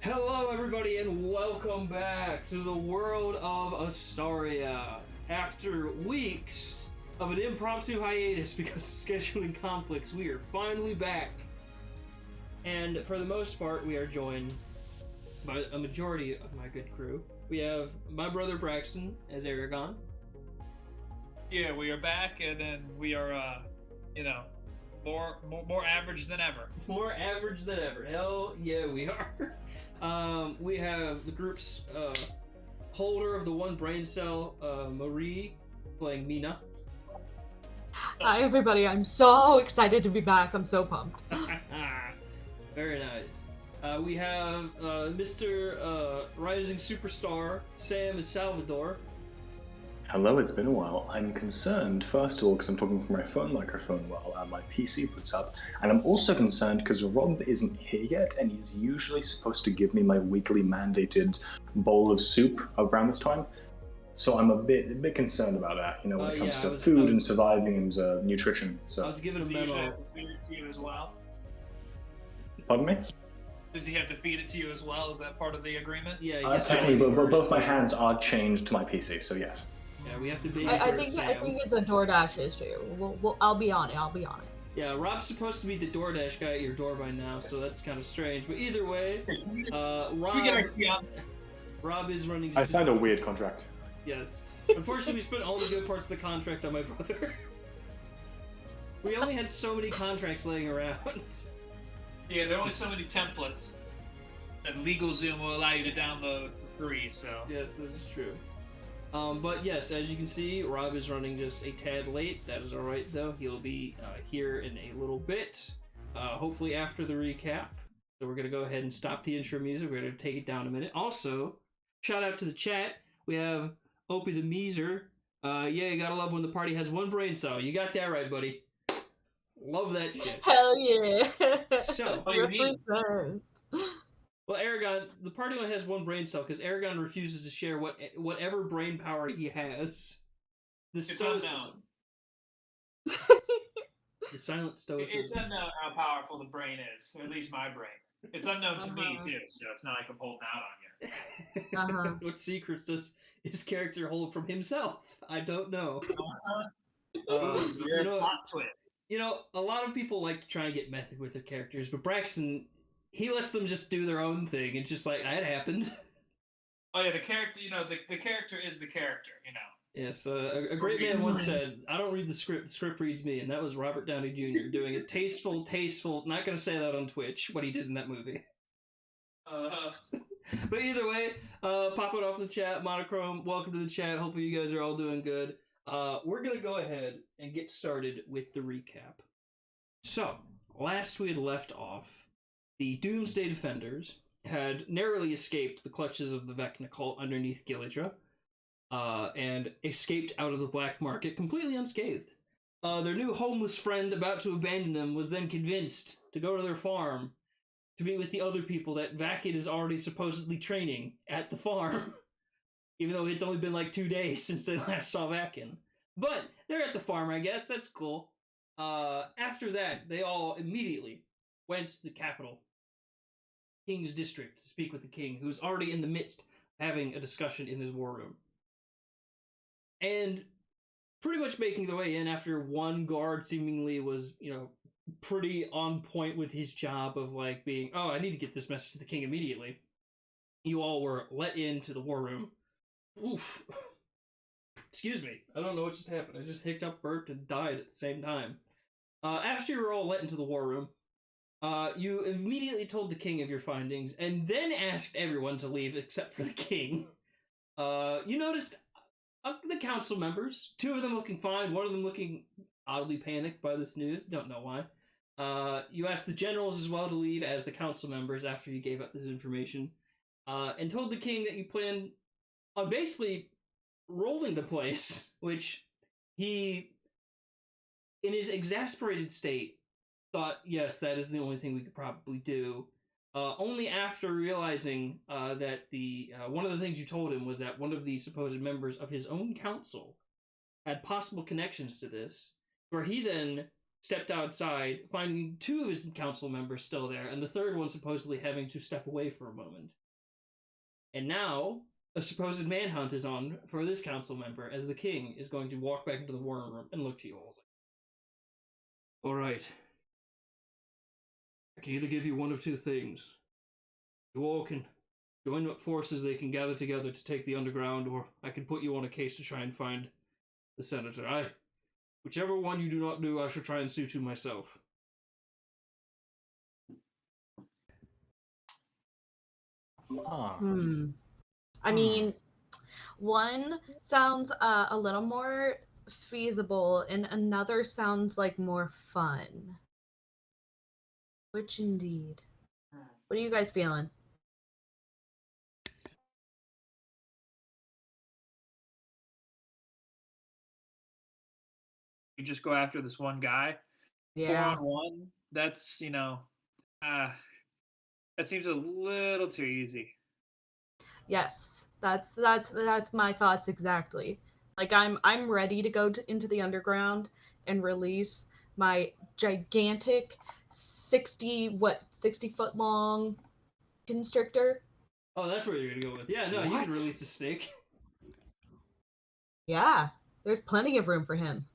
Hello, everybody, and welcome back to the World of Astaria. After weeks of an impromptu hiatus because of scheduling conflicts, we are finally back. And for the most part, we are joined by a majority of my good crew. We have my brother Braxton as Aragon. Yeah, we are back, and then we are, more average than ever. More average than ever. Hell yeah, we are. We have the group's holder of the one brain cell, Marie, playing Mina. Hi everybody, I'm so excited to be back. I'm so pumped. Very nice. We have Mr. Rising Superstar, Sam is Salvador. Hello, it's been a while. I'm concerned, first of all, because I'm talking from my phone microphone while my PC boots up, and I'm also concerned because Rob isn't here yet, and he's usually supposed to give me my weekly mandated bowl of soup around this time. So I'm a bit concerned about that, when it comes to food and surviving and nutrition. So I was given a Does he usually memo. have to feed it to you as well? Pardon me? Does he have to feed it to you as well? Is that part of the agreement? Yeah, yes, Technically, both my hands are chained to my PC, so yes. Yeah, we have to be. I think it's a DoorDash issue. I'll be on it. Yeah, Rob's supposed to be the DoorDash guy at your door by now, so that's kind of strange. But either way, Rob is running. I signed a weird contract. Yes. Unfortunately, we spent all the good parts of the contract on my brother. We only had so many contracts laying around. Yeah, there are only so many templates that LegalZoom will allow you to download for free, so... Yes, this is true. But yes, as you can see, Rob is running just a tad late. That is alright, though. He'll be here in a little bit, hopefully after the recap. So we're going to go ahead and stop the intro music. We're going to take it down a minute. Also, shout out to the chat. We have Opie the Meezer. Yeah, you gotta love when the party has one brain cell. You got that right, buddy. Love that shit. Hell yeah! So, what do you mean? Represent. Well, Aragon, the party only has one brain cell because Aragon refuses to share whatever brain power he has. The stoicism. The silent stoicism. It's unknown how powerful the brain is, or at least my brain. It's unknown to me, too, so it's not like I'm holding out on you. What secrets does his character hold from himself? I don't know. You're a plot twist. A lot of people like to try and get method with their characters, but Braxton, he lets them just do their own thing. It's just like, that happened. Oh yeah, the character, the character is the character, Yes, a great man once said, I don't read the script reads me, and that was Robert Downey Jr. doing a tasteful, not going to say that on Twitch, what he did in that movie. But either way, pop it off in the chat. Monochrome, welcome to the chat. Hopefully you guys are all doing good. We're going to go ahead and get started with the recap. So, last we had left off, the Doomsday Defenders had narrowly escaped the clutches of the Vecna cult underneath Gilidra, and escaped out of the black market completely unscathed. Their new homeless friend about to abandon them was then convinced to go to their farm to meet with the other people that Vakin is already supposedly training at the farm, even though it's only been like 2 days since they last saw Vakin. But they're at the farm, I guess. That's cool. After that, they all immediately went to the capital, King's District, to speak with the king, who's already in the midst of having a discussion in his war room. And pretty much making the way in after one guard seemingly was, pretty on point with his job of like being, I need to get this message to the king immediately. You all were let into the war room. Oof. Excuse me. I don't know what just happened. I just hiccuped, burped, and died at the same time. After you were all let into the war room, you immediately told the king of your findings, and then asked everyone to leave except for the king. You noticed the council members, 2 of them looking fine, 1 of them looking oddly panicked by this news, don't know why. You asked the generals as well to leave as the council members after you gave up this information, and told the king that you planned on basically rolling the place, which he, in his exasperated state, thought, yes, that is the only thing we could probably do. Only after realizing that one of the things you told him was that one of the supposed members of his own council had possible connections to this, where he then stepped outside, finding 2 of his council members still there, and the third one supposedly having to step away for a moment. And now, a supposed manhunt is on for this council member, as the king is going to walk back into the war room and look to you all. Alright. I can either give you one of 2 things. You all can join what forces they can gather together to take the underground, or I can put you on a case to try and find the senator. Whichever one you do not do, I shall try and sue to myself. I mean, one sounds a little more feasible, and another sounds like more fun. Which indeed. What are you guys feeling? You just go after this one guy. Yeah. 4-on-1. That's that seems a little too easy. Yes, that's my thoughts exactly. Like I'm ready to go into the underground and release my gigantic 60 foot long constrictor. Oh, that's where you're gonna go with. Yeah, no, you can release the snake. Yeah, there's plenty of room for him.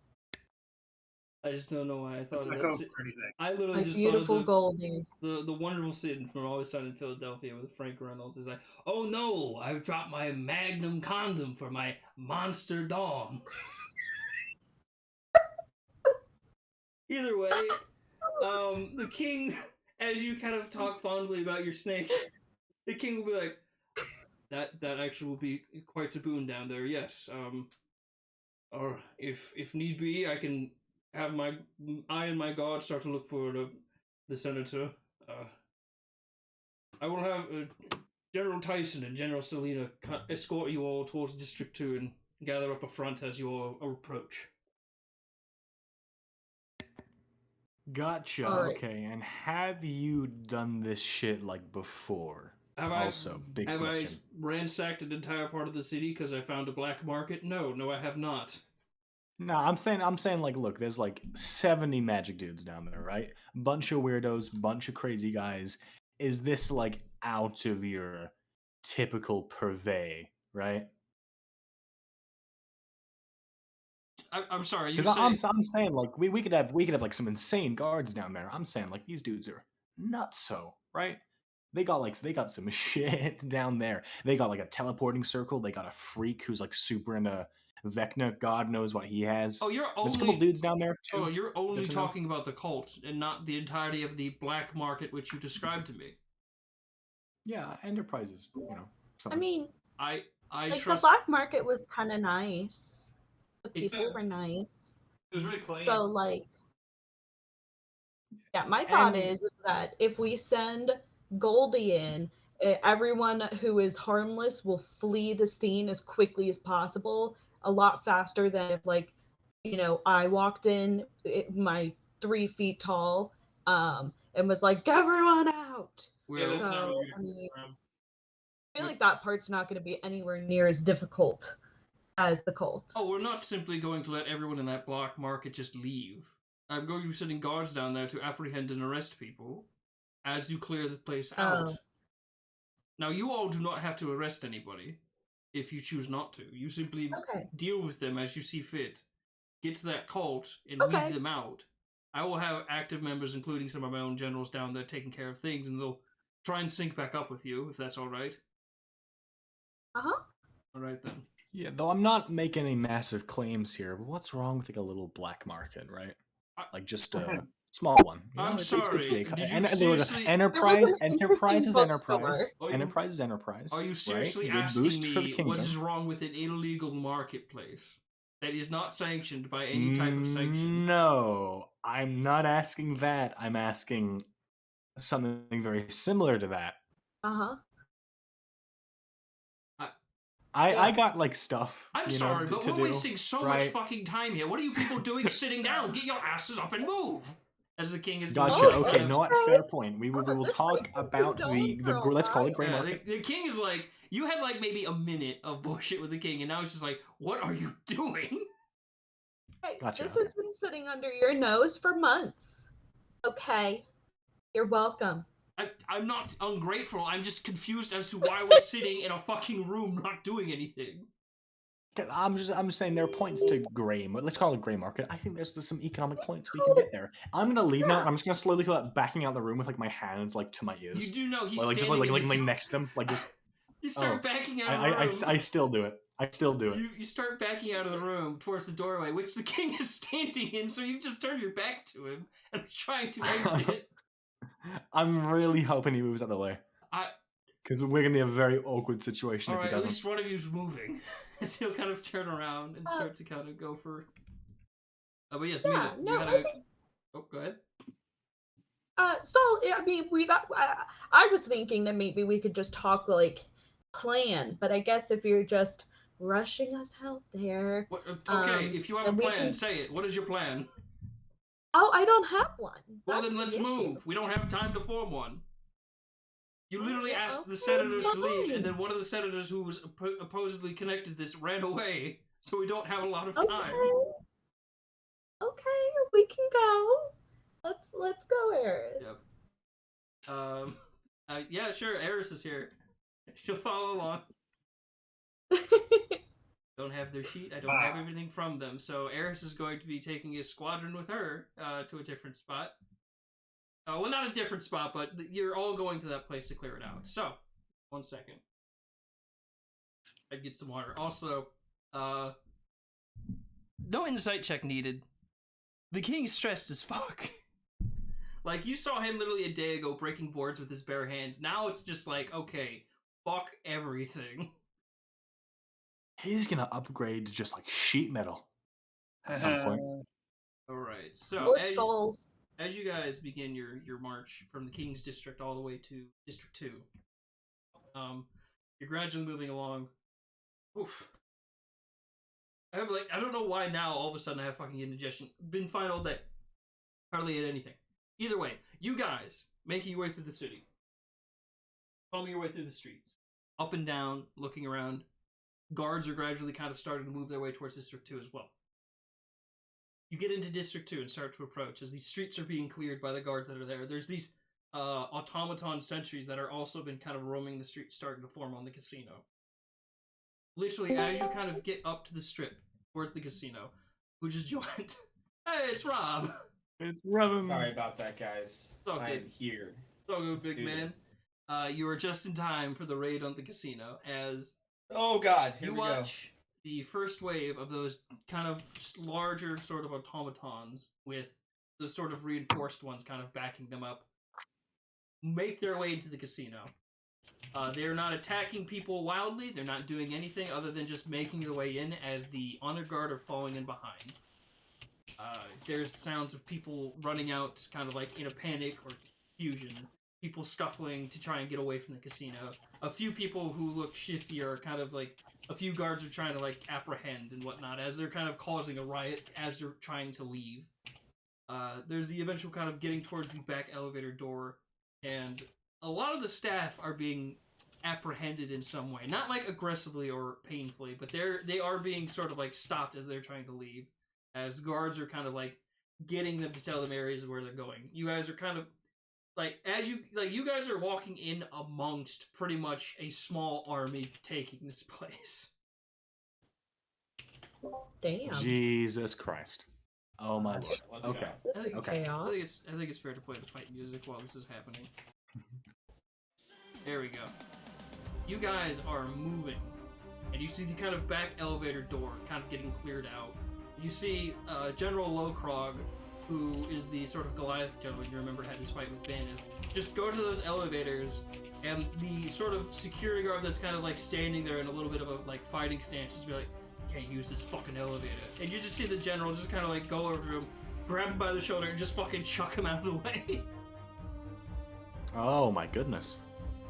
I just don't know why I thought Let's of not that. go for anything. I literally My just beautiful thought of Goldie. the wonderful scene from Always Sunny in Philadelphia with Frank Reynolds is like, oh no, I've dropped my Magnum condom for my monster dong. Either way, the king, as you kind of talk fondly about your snake, the king will be like, that actually will be quite a boon down there. Yes. Or if need be, I can have I and my god start to look for the senator. I will have General Tyson and General Selena escort you all towards District 2 and gather up a front as you all approach. Gotcha. Alright. Okay, and have you done this shit like before? Have big question. I ransacked an entire part of the city because I found a black market? No, I have not. No, I'm saying like, look, there's like 70 magic dudes down there, right? Bunch of weirdos, bunch of crazy guys. Is this like out of your typical purvey, right? I'm sorry. You Because say I'm saying like we could have like some insane guards down there. I'm saying like these dudes are nutso, right? They got some shit down there. They got like a teleporting circle. They got a freak who's like super into Vecna. God knows what he has. Oh, There's a couple dudes down there too. Oh, you're only Good to know. talking about the cult and not the entirety of the black market which you described to me. Yeah, enterprises. You know. I Something. mean, I like trust. the black market was kind of nice. The It's- people were nice. It was really clean. So like, yeah, my thought is that if we send Goldie in, everyone who is harmless will flee the scene as quickly as possible, a lot faster than if, like, I walked in, my 3 feet tall, and was like, everyone out. Well, that's not So, really I mean, good. I feel like that part's not going to be anywhere near as difficult as the cult. Oh, we're not simply going to let everyone in that black market just leave. I'm going to be sending guards down there to apprehend and arrest people as you clear the place out. Now, you all do not have to arrest anybody if you choose not to. You simply deal with them as you see fit. Get to that cult and weed them out. I will have active members, including some of my own generals down there, taking care of things, and they'll try and sync back up with you, if that's all right. Uh-huh. All right, then. Yeah, though I'm not making any massive claims here, but what's wrong with like a little black market, right? Like just a small one. You know? I'm It's good to sorry. be Did you seriously... enterprise There was an interesting enterprise. bookstore. Enterprise is enterprise. Are you seriously right? Good asking boost for the me kingdom. what is wrong with an illegal marketplace that is not sanctioned by any type of sanction? No, I'm not asking that. I'm asking something very similar to that. Uh-huh. I got like stuff. I'm sorry, but we're wasting so much right? fucking time here. What are you people doing sitting down? Get your asses up and move! As the king is Gotcha. doing. Okay, no, fair point. We will talk about the let's call it gray market. The king is like, you had like maybe a minute of bullshit with the king, and now it's just like, what are you doing? Hey, Gotcha. this has been sitting under your nose for months. Okay. You're welcome. I'm not ungrateful. I'm just confused as to why we're sitting in a fucking room not doing anything. I'm just saying there are points to gray. Let's call it gray market. I think there's some economic points we can get there. I'm gonna leave now, and I'm just gonna slowly go backing out the room with like my hands like to my ears. You do know he's like just standing like next to them, like just. You start backing out of the room. I still do it. I still do it. You start backing out of the room towards the doorway, which the king is standing in, so you just turn your back to him and are trying to exit. I'm really hoping he moves out of the way. Because we're going to be in a very awkward situation if he doesn't. At least one of you's moving. As he'll kind of turn around and start to kind of go for... but yes, Yeah, Mina, no, you had I think... Oh, go ahead. So, I mean, I was thinking that maybe we could just talk, like, plan, but I guess if you're just rushing us out there... Okay, if you have a plan, say it. What is your plan? Oh, I don't have one. Well, then let's move. We don't have time to form one. You literally asked the senators to leave, and then one of the senators who was supposedly connected to this ran away, so we don't have a lot of time. Okay, we can go. Let's go, Eris. Yep. Yeah, sure, Eris is here. She'll follow along. Don't have their sheet. I don't have everything from them, so Eris is going to be taking a squadron with her to a different spot. Well, not a different spot, but you're all going to that place to clear it out. So, 1 second. I'd get some water. Also, no insight check needed. The king's stressed as fuck. Like, you saw him literally a day ago breaking boards with his bare hands. Now it's just like, okay, fuck everything. He's gonna upgrade to just like sheet metal at some point. Alright, so Or skulls. As you guys begin your march from the King's District all the way to District 2, you're gradually moving along. Oof. I don't know why now all of a sudden I have fucking indigestion. Been fine all day. Hardly ate anything. Either way, you guys making your way through the city. Following your way through the streets. Up and down, looking around. Guards are gradually kind of starting to move their way towards District 2 as well. You get into District 2 and start to approach as these streets are being cleared by the guards that are there. There's these automaton sentries that are also been kind of roaming the streets, starting to form on the casino. Literally, as you kind of get up to the strip towards the casino, who just joined? Hey, it's Rob! It's Rob. Sorry about that, guys. It's all good. I'm here. It's all good, big man. You were just in time for the raid on the casino, as... Oh god, here you we watch the first wave of those kind of larger sort of automatons with the sort of reinforced ones kind of backing them up make their way into the casino. They're not attacking people wildly. They're not doing anything other than just making their way in as the honor guard are falling in behind. There's sounds of people running out kind of like in a panic or confusion. People scuffling to try and get away from the casino. A few people who look shifty are kind of like... A few guards are trying to like apprehend and whatnot as they're kind of causing a riot as they're trying to leave. There's the eventual kind of getting towards the back elevator door, and a lot of the staff are being apprehended in some way. Not like aggressively or painfully, but they are being sort of like stopped as they're trying to leave. As guards are kind of like getting them to tell them areas of where they're going. You guys are kind of like, as you guys are walking in amongst pretty much a small army taking this place. Damn. Jesus Christ. Oh my lord. Okay. This is chaos. I think it's fair to play the fight music while this is happening. There we go. You guys are moving, and you see the kind of back elevator door kind of getting cleared out. You see General Lowkrog, who is the sort of Goliath general you remember had his fight with Bannon, just go to those elevators, and the sort of security guard that's kind of like standing there in a little bit of a like fighting stance just be like, can't use this fucking elevator. And you just see the general just kind of like go over to him, grab him by the shoulder, and just fucking chuck him out of the way. Oh my goodness.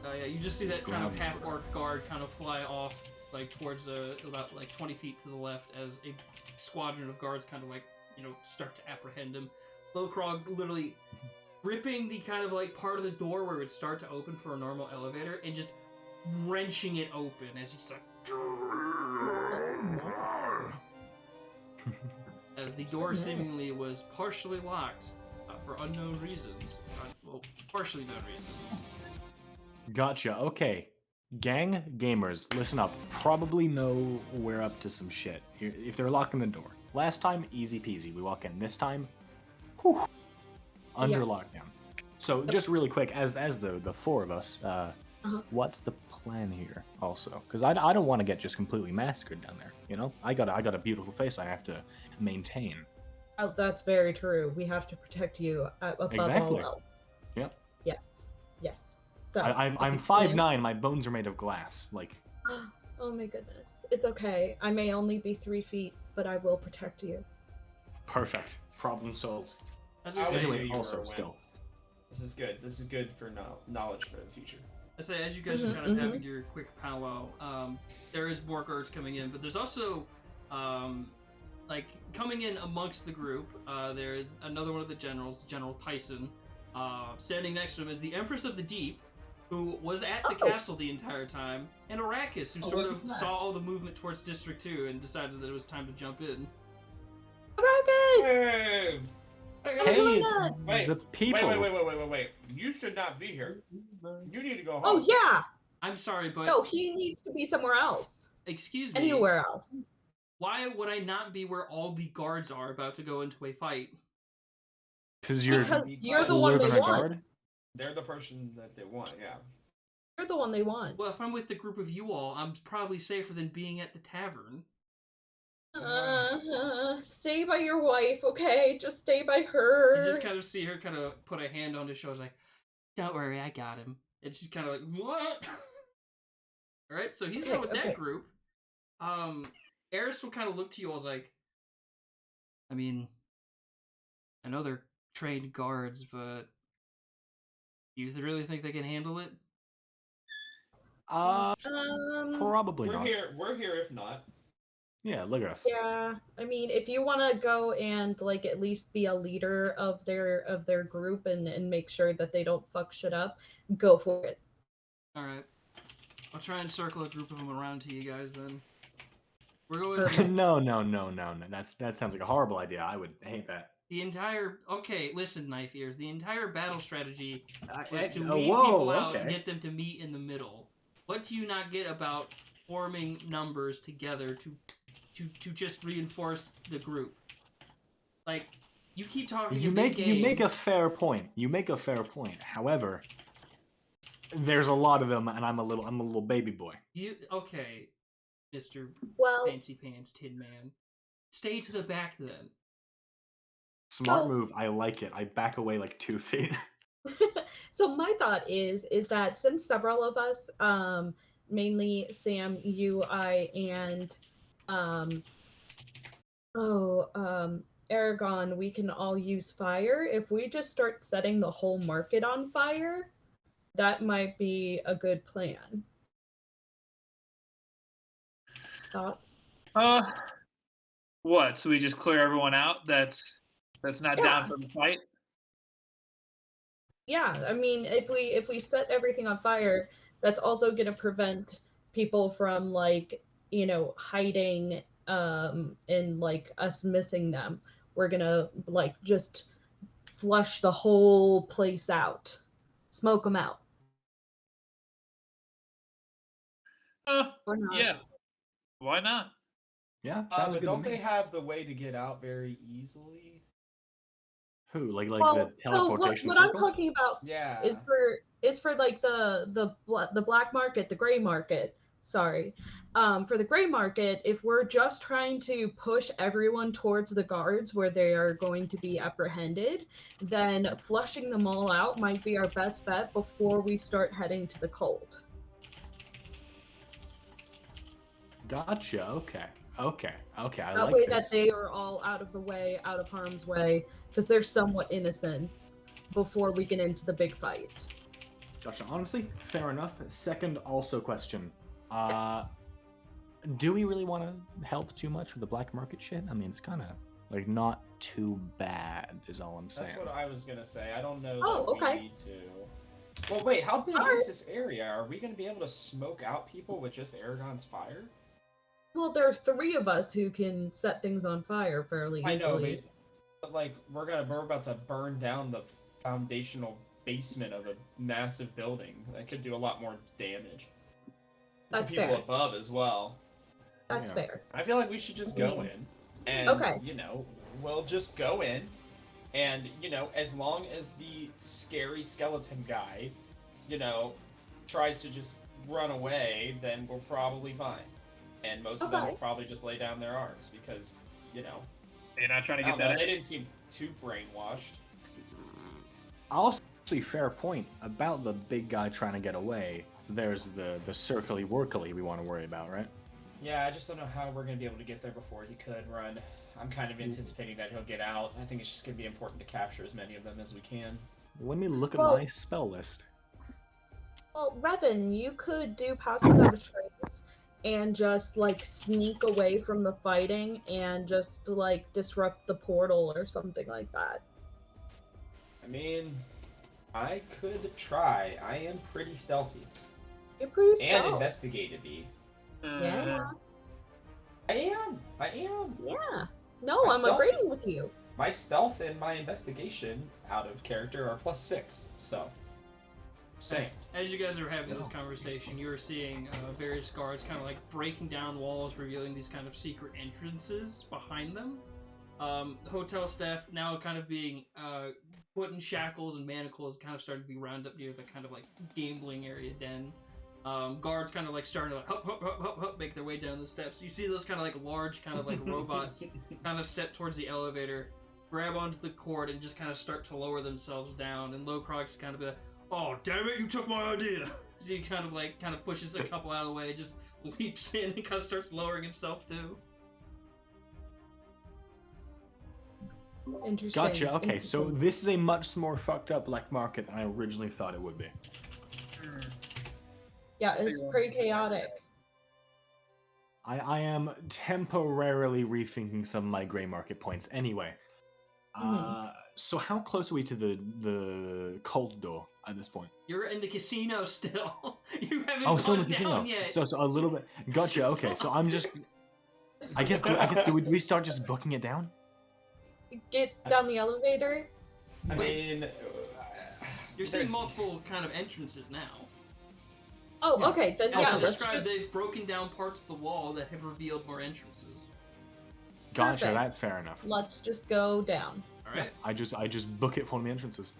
Yeah, you just see that kind of half-orc guard kind of fly off like towards about like 20 feet to the left as a squadron of guards kind of like, you know, start to apprehend him. Lowkrog literally ripping the kind of like part of the door where it would start to open for a normal elevator and just wrenching it open as he's like as the door Nice. seemingly was partially locked for unknown reasons. Well, partially known reasons. Gotcha. Okay. Gang gamers, listen up. Probably know we're up to some shit. If they're locking the door. Last time, easy peasy. We walk in. This time, whew, under Yeah. lockdown. So just really quick, as the four of us, what's the plan here? Also, because I don't want to get just completely massacred down there. You know, I got a beautiful face I have to maintain. Oh, that's very true. We have to protect you above Exactly. all else. Yep. Yes. Yes. So I'm the plan- 5'9". My bones are made of glass. Like. Oh my goodness. It's okay. I may only be 3 feet, but I will protect you. Perfect. Problem solved. As I I say, would Anyway, you were also a win. still. This is good. This is good for knowledge for the future. as you guys are kind of having your quick powwow, there is more guards coming in, but there's also, like, coming in amongst the group, there is another one of the generals, General Tyson. Standing next to him is the Empress of the Deep, who was at the castle the entire time, and Arrakis, who sort of saw all the movement towards District 2 and decided that it was time to jump in. Arrakis! Hey! Hey, my it's God. Wait, the people. Wait. You should not be here. You need to go home. Oh yeah! I'm sorry, but No, he needs to be somewhere else. excuse me. Anywhere else. Why would I not be where all the guards are about to go into a fight? Because Because you're the one cooler they than a want. guard? They're the person that they want, yeah. You're the one they want. Well, if I'm with the group of you all, I'm probably safer than being at the tavern. Stay by your wife, okay? Just stay by her. You just kind of see her kind of put a hand on his shoulder, like, "Don't worry, I got him." And she's kind of like, "What?" All right, so he's Okay, not with okay. that group. Eris will kind of look to you all as like, I mean, I know they're trained guards, but do you really think they can handle it? Probably We're not. here if not. Yeah, look at us. Yeah, I mean, if you want to go and like at least be a leader of their group and make sure that they don't fuck shit up, go for it. All right, I'll try and circle a group of them around to you guys then. We're going. Perfect. No. That sounds like a horrible idea. I would hate that. The entire listen, knife ears. The entire battle strategy was to oh, lead whoa, people out and okay. get them to meet in the middle. What do you not get about forming numbers together to just reinforce the group? Like, you keep talking. You make a fair point. However, there's a lot of them, and I'm a little baby boy. Okay, Mr. Well, Fancy Pants Tin Man, stay to the back then. Smart Oh. move. I like it. I back away like 2 feet. so my thought is that since several of us, mainly Sam, you, I, and Aragon, we can all use fire. If we just start setting the whole market on fire, that might be a good plan. Thoughts? What? So we just clear everyone out? That's not down for the fight. Yeah, I mean, if we set everything on fire, that's also going to prevent people from like, hiding and like us missing them. We're going to like just flush the whole place out. Smoke them out. Or not. Yeah. Why not? Yeah, sounds But good don't to they me. have the way to get out very easily? Who? Like Well, the so teleportation what I'm circle? talking about Yeah. is for like the black market, the gray market. Sorry. For the gray market, if we're just trying to push everyone towards the guards where they are going to be apprehended, then flushing them all out might be our best bet before we start heading to the cold. Gotcha. Okay. I That like way this. that they are all out of the way, out of harm's way, because they're somewhat innocent before we get into the big fight. Gotcha. Honestly, fair enough. Second, also question. Yes. Do we really want to help too much with the black market shit? I mean, it's kind of like not too bad, is all I'm saying. That's what I was gonna say. I don't know Oh, that okay. we need to. Well, wait. How big is this area? Are we gonna be able to smoke out people with just Aragon's fire? Well, there are 3 of us who can set things on fire fairly I know, easily. but like we're about to burn down the foundational basement of a massive building. That could do a lot more damage. That's to people fair. above as well. That's Yeah. fair. I feel like we should just go in, and Okay. we'll just go in, and as long as the scary skeleton guy, tries to just run away, then we're probably fine. And most of them will probably just lay down their arms because, You're not trying to get they that. didn't seem too brainwashed. Also, fair point about the big guy trying to get away. There's the circly workly we want to worry about, right? Yeah, I just don't know how we're going to be able to get there before he could run. I'm kind of anticipating that he'll get out. I think it's just going to be important to capture as many of them as we can. Let me look at my spell list. Well, Revan, you could do Pass Without a Trace and just, like, sneak away from the fighting and just, like, disrupt the portal or something like that. I mean, I could try. I am pretty stealthy. You're pretty And stealth. investigative-y. Yeah. I am. Yeah. No, My I'm stealth- agreeing with you. My stealth and my investigation out of character are +6, so. Same. As you guys are having this conversation, you are seeing various guards kind of like breaking down walls, revealing these kind of secret entrances behind them. The hotel staff now kind of being put in shackles and manacles, kind of starting to be rounded up near the kind of like gambling area den. Guards kind of like starting to like hop, make their way down the steps. You see those kind of like large kind of like robots kind of step towards the elevator, grab onto the cord, and just kind of start to lower themselves down. And Lowcrog's kind of be like, "Oh, damn it, you took my idea!" So he kind of pushes a couple out of the way, just leaps in and kind of starts lowering himself too. Interesting. Gotcha. Okay, so this is a much more fucked up black market than I originally thought it would be. Yeah, it's pretty chaotic. I am temporarily rethinking some of my gray market points. Anyway, so how close are we to the cold door at this point? You're in the casino still. You haven't Oh, still in gone the casino. down yet. So a little bit. Gotcha. Okay, so I'm just. I guess do we start just booking it down? Get down the elevator. I mean, You're seeing multiple kind of entrances now. Oh, Yeah. okay, then As yeah, I let's described, just... they've broken down parts of the wall that have revealed more entrances. Gotcha. Perfect. That's fair enough. Let's just go down. All right. I just book it for one of the entrances.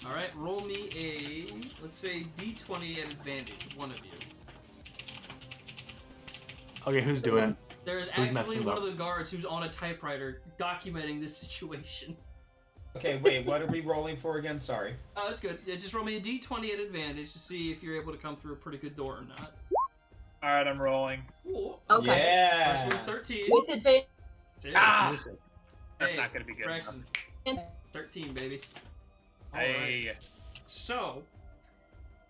All right. Roll me a, let's say, D20 at advantage. One of you. Okay, who's doing it? There's Who's actually messing one up? of the guards who's on a typewriter documenting this situation. okay, wait, what are we rolling for again? Sorry. Oh, that's good. Yeah, just roll me a D20 at advantage to see if you're able to come through a pretty good door or not. All right, I'm rolling. Cool. Okay. Yeah. First one's 13. With advantage. Ah! That's Hey, not gonna be good Braxton. 13, baby. enough. Hey, So,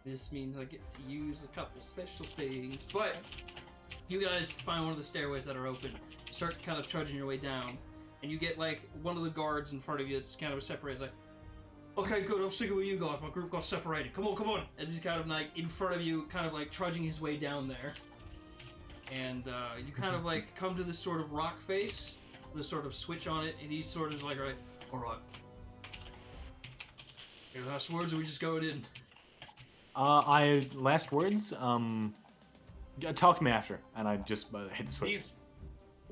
this means I get to use a couple special things, but you guys find one of the stairways that are open, start kind of trudging your way down, and you get like one of the guards in front of you that's kind of separated. It's like, okay, good, I'm sticking with you guys. My group got separated. Come on, come on. As he's kind of like in front of you, kind of like trudging his way down there. And you kind of like come to this sort of rock face, this sort of switch on it, and he sort of is like, all right. Your last words, or we just going in? Last words. Talk to me after, and I just hit the switch.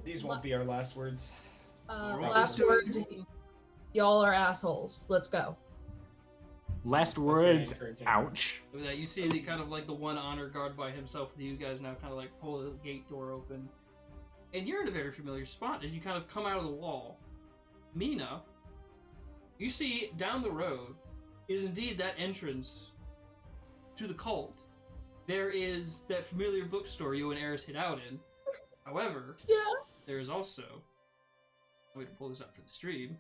These won't be our last words. Last word. Y'all are assholes. Let's go. Last very words. encouraging. Ouch. With that, you see the kind of like the one honor guard by himself with you guys now kind of like pull the gate door open. And you're in a very familiar spot as you kind of come out of the wall. Mina, you see down the road is indeed that entrance to the cult. There is that familiar bookstore you and Eris hid out in. However, Yeah. there is also, I'm going to pull this up for the stream,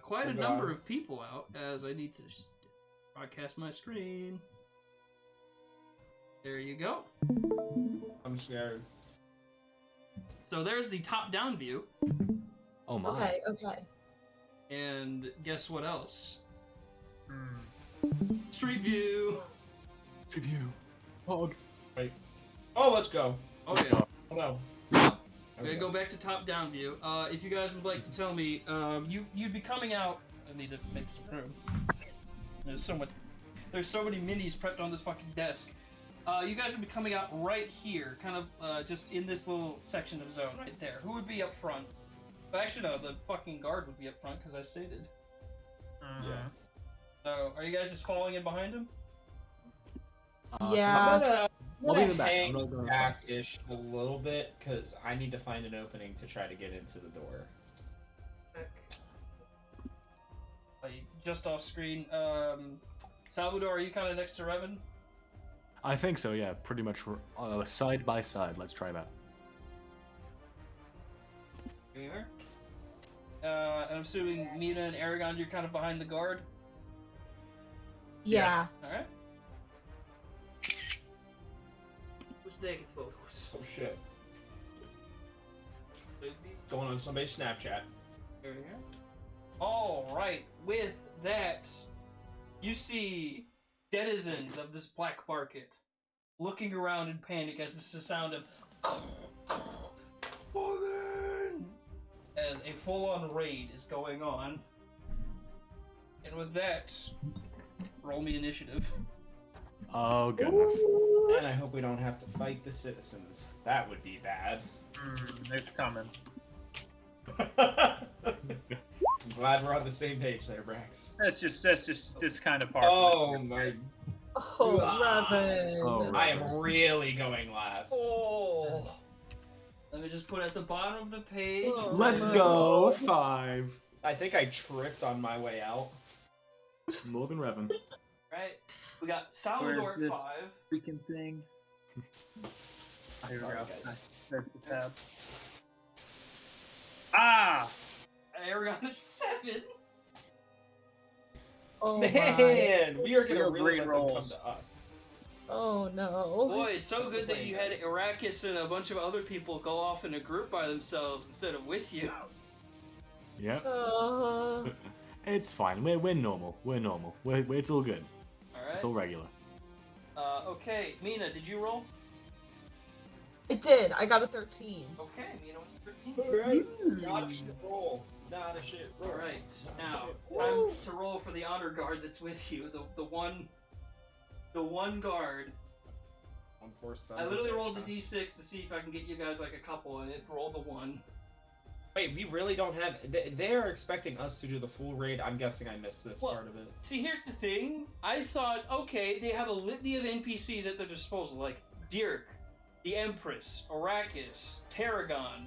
quite a Oh, God. number of people out as I need to just broadcast my screen. There you go. I'm scared. So there's the top-down view, Oh my. Okay, okay. and guess what else? Hmm. Street view. Review. Hog. Oh, let's go. Oh yeah. no. No. We're gonna go back to top-down view. If you guys would like to tell me, you'd be coming out. I need to make some room. There's so many minis prepped on this fucking desk. You guys would be coming out right here, kind of just in this little section of zone right there. Who would be up front? But actually, no, the fucking guard would be up front because I stated. Yeah. So, are you guys just falling in behind him? Yeah. I'm gonna I'll be in the back. hang I'm not going back-ish a little bit because I need to find an opening to try to get into the door. Just off screen. Salvador, are you kind of next to Revan? I think so, yeah. Pretty much side by side. Let's try that. Here you are. And I'm assuming Mina and Aragon, you're kind of behind the guard? Yeah. Alright. Who's taking photos? Oh shit. Going on somebody's Snapchat. Here we go. Alright, with that, you see denizens of this black market looking around in panic as this is the sound of as a full-on raid is going on. And with that, roll me initiative. Oh, goodness. And I hope we don't have to fight the citizens. That would be bad. It's coming. I'm glad we're on the same page there, Brax. That's just kind of far. Oh my! Oh, Revan. Oh, I am really going last. Oh! Let me just put it at the bottom of the page. Oh, Let's my go. God. 5. I think I tripped on my way out. More than Revan. Right? We got Salvador Where's at this? 5. Freaking thing. Here we Sorry, go. guys. There's the tab. Ah! Aragon at 7. Oh, my. Man, we are gonna Real really great let them rolls. come to us. Oh, no. Boy, it's so That's good the that way you it had goes. Arrakis and a bunch of other people go off in a group by themselves instead of with you. Yep. Uh, It's fine. We're normal. We're normal. It's all good. Alright. It's all regular. Okay, Mina, did you roll? it did. I got a 13. Okay, Mina went 13. Alright, not a shit roll. Not a shit roll. Alright, Not a now, shit time roll. to roll for the honor guard that's with you. The one guard. One poor son I of a literally bitch, rolled the huh? d6 to see if I can get you guys like a couple, and it rolled a 1. Wait, we really don't have. They are expecting us to do the full raid. I'm guessing I missed this Well, part of it. See, here's the thing. I thought, okay, they have a litany of NPCs at their disposal, like Dirk, the Empress, Arrakis, Tarragon,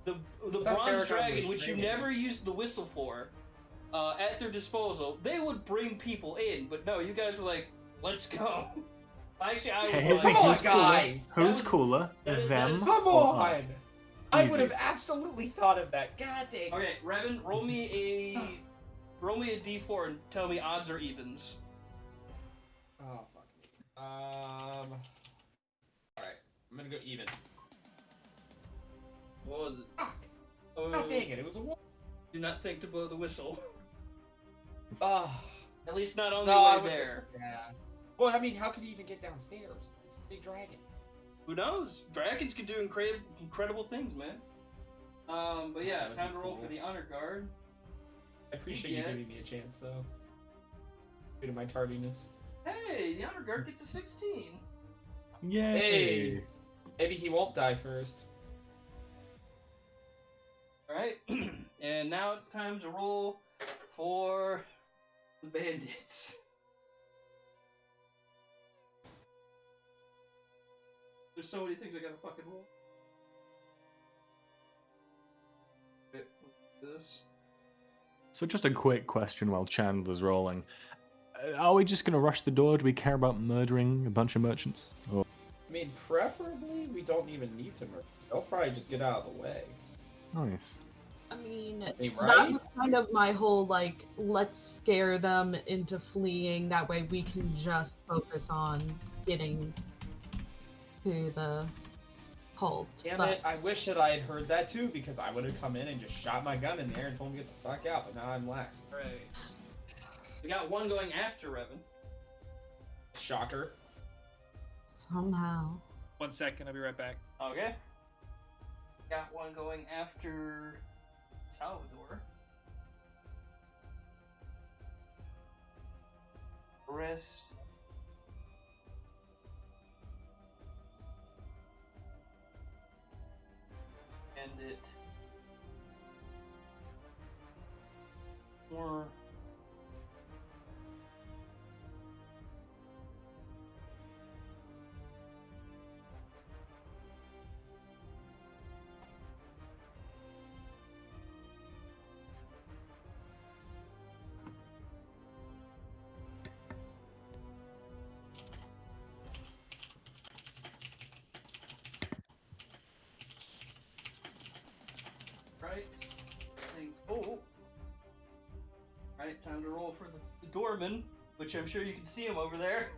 the thought Bronze Tarragon Dragon, was which you training. never used the whistle for, at their disposal. They would bring people in, but no, you guys were like, let's go. Actually, I was Hey, here's like, the Come on, who's cooler? guys! That Who's was- cooler? that Them is- Come or on! us? I Easy. would have absolutely thought of that. God dang. okay, Revan, roll me a d4 and tell me odds or evens. Oh fuck me. All right, I'm gonna go even. What was it? Fuck. Oh, God dang it! It was a one. do not think to blow the whistle. Oh. At least not on No, I the way was there. Yeah. Well, I mean, how could he even get downstairs? It's a big dragon. Who knows? Dragons can do incredible things, man. But yeah, That would time be to roll cool. for the honor guard. I appreciate you giving gets- me a chance, though. Due to my tardiness. Hey, the honor guard gets a 16. Yay! Hey. Maybe he won't die first. Alright, and now it's time to roll for the bandits. There's so many things I gotta fucking roll. Okay, let's do this. So just a quick question while Chandler's rolling. Are we just going to rush the door? Do we care about murdering a bunch of merchants? Or... I mean, preferably, we don't even need to murder. They'll probably just get out of the way. Nice. I mean, Hey, that right? was kind of my whole, like, let's scare them into fleeing. That way we can just focus on getting to the cult. Damn but it, I wish that I had heard that too, because I would have come in and just shot my gun in there and told him to get the fuck out, but now I'm last. Alright. We got one going after Revan. Shocker. somehow. 1 second, I'll be right back. Okay. Got one going after Salvador. Rest. End it. More. Right. Things. Oh. Right. Time to roll for the doorman, which I'm sure you can see him over there.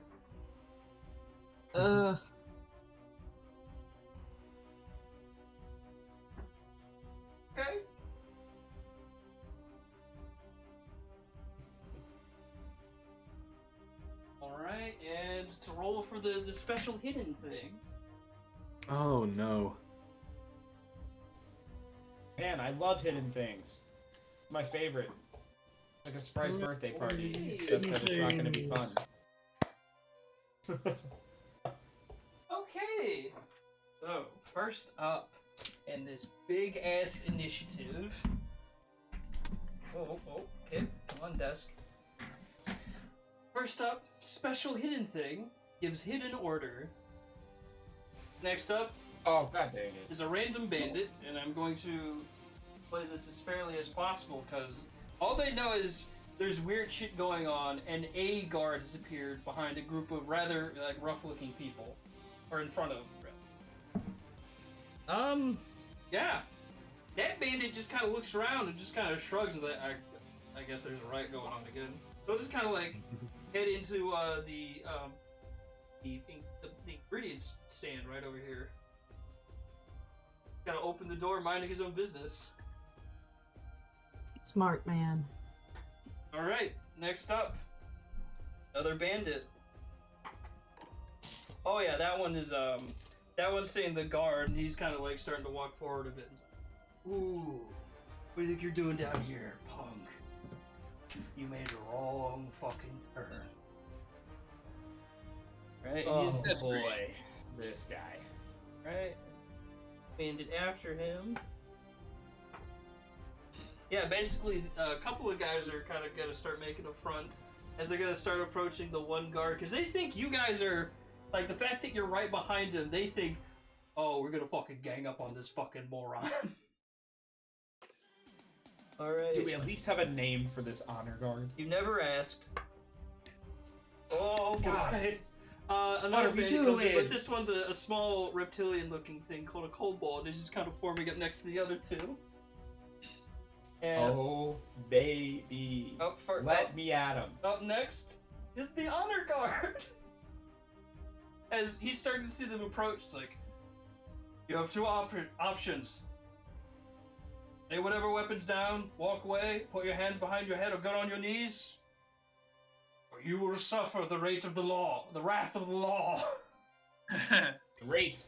Okay. Alright, and to roll for the special hidden thing. Oh no. Man, I love hidden things. My favorite. Like a surprise birthday party. Except that it's not going to be fun. Okay. So, first up in this big ass initiative. Oh, okay. Come on, desk. First up, special hidden thing gives hidden order. Next up Oh, god dang it. is a random bandit, and I'm going to play this as fairly as possible because all they know is there's weird shit going on, and a guard has appeared behind a group of rather rough-looking people, or in front of. Yeah. That bandit just kind of looks around and just kind of shrugs. And I guess there's a riot going on again. So just kind of like head into the ingredients stand right over here. Kind of open the door, minding his own business. Smart man. All right, next up, another bandit. Oh yeah, that one is that one's saying the guard, and he's kind of like starting to walk forward a bit. Ooh, what do you think you're doing down here, punk? You made a wrong fucking turn. Right? Oh That's boy, great. this guy. Right? Bandit after him. Yeah, basically, a couple of guys are kind of going to start making a front as they're going to start approaching the one guard, because they think you guys are, like, the fact that you're right behind him, they think, oh, we're going to fucking gang up on this fucking moron. Alright. Do we at least have a name for this honor guard? You never asked. Oh, God. boy. What Another are we bandit comes in, doing? but this one's a small reptilian-looking thing called a kobold. It's just kind of forming up next to the other two. And Oh, baby. Let me at him. Up next is the honor guard. As he's starting to see them approach, it's like, you have two options. Lay whatever weapons down, walk away, put your hands behind your head, or get on your knees. Or you will suffer the rate of the law, the wrath of the law. Great.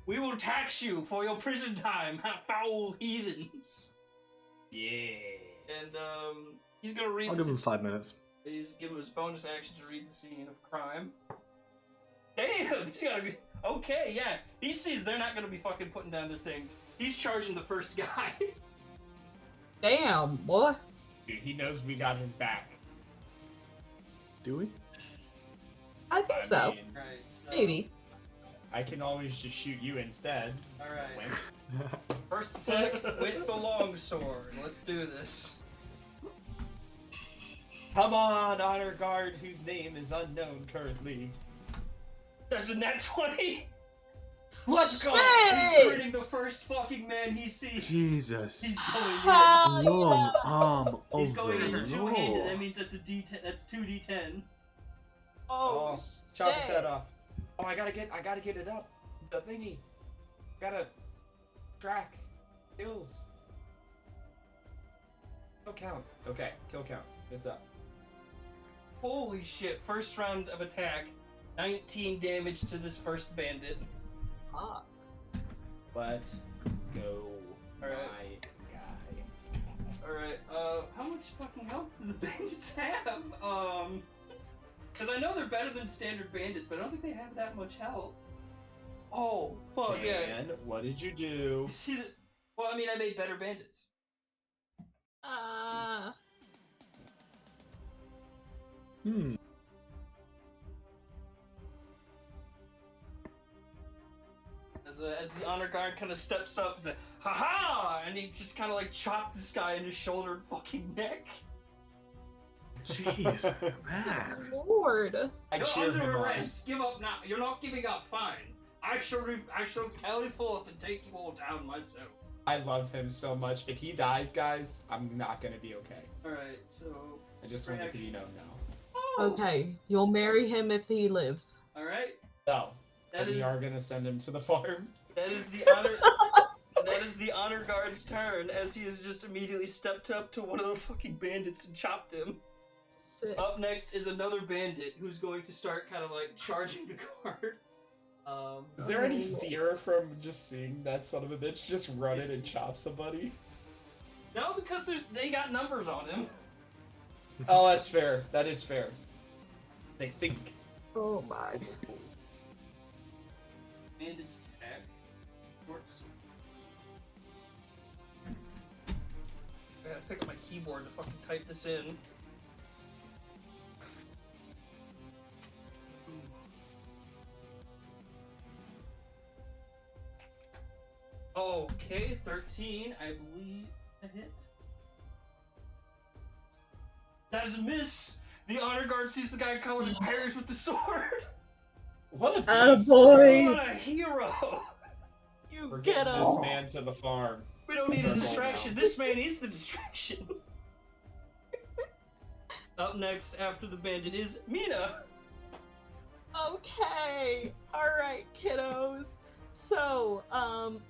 We will tax you for your prison time, foul heathens. Yeah. And he's gonna read. I'll give him 5 minutes. He's giving his bonus action to read the scene of crime. Damn, he's gotta be okay. Yeah, he sees they're not gonna be fucking putting down their things. He's charging the first guy. Damn, boy. Dude, he knows we got his back. Do we? I think so. mean, Right. So, Maybe. I can always just shoot you instead. All right. Wimp. First attack with the longsword. Let's do this. Come on, honor guard, whose name is unknown currently. There's a net 20. Let's go! He's Shit! hurting the first fucking man he sees. Jesus. He's going in. Hell Long yeah. arm He's of going in the two-handed. That law. means that's a D10. That's 2d10. Oh, chop his shit. head off. Oh, I gotta get it up. The thingy. Gotta track kills. Kill count. Okay, kill count. It's up. Holy shit! First round of attack, 19 damage to this first bandit. Fuck. Let's go, Alright. my guy. Alright, how much fucking health do the bandits have? Because I know they're better than standard bandits, but I don't think they have that much health. Oh, fuck, yeah. And what did you do? You see that? Well, I mean, I made better bandits. As the honor guard kind of steps up and says, "Ha-ha!" and he just kind of like chops this guy in his shoulder and fucking neck. Jeez, man. Lord. I You're cheer him under on. arrest. Give up now. You're not giving up. Fine. I shall tally forth and take you all down myself. I love him so much. If he dies, guys, I'm not gonna be okay. Alright, so... I just want it to be known now. Oh! Okay, you'll marry him if he lives. Alright. No, That but we is... are gonna send him to the farm. That is the honor... that is the honor guard's turn, as he has just immediately stepped up to one of the fucking bandits and chopped him. Shit. Up next is another bandit who's going to start kind of like charging the guard. Is there any fear from just seeing that son of a bitch just run in and chop somebody? No, because they got numbers on him. Oh, that's fair. That is fair. They think. Oh my. Bandits attack. Short sword. I gotta pick up my keyboard to fucking type this in. Okay, 13, I believe a hit. That is a miss! The honor guard sees the guy coming and parries with the sword! What a beast. Attaboy! What a hero! You We're get getting him! this man to the farm. We don't need a That's our goal distraction. now. This man is the distraction. Up next, after the bandit, is Mina. Okay. Alright, kiddos. So,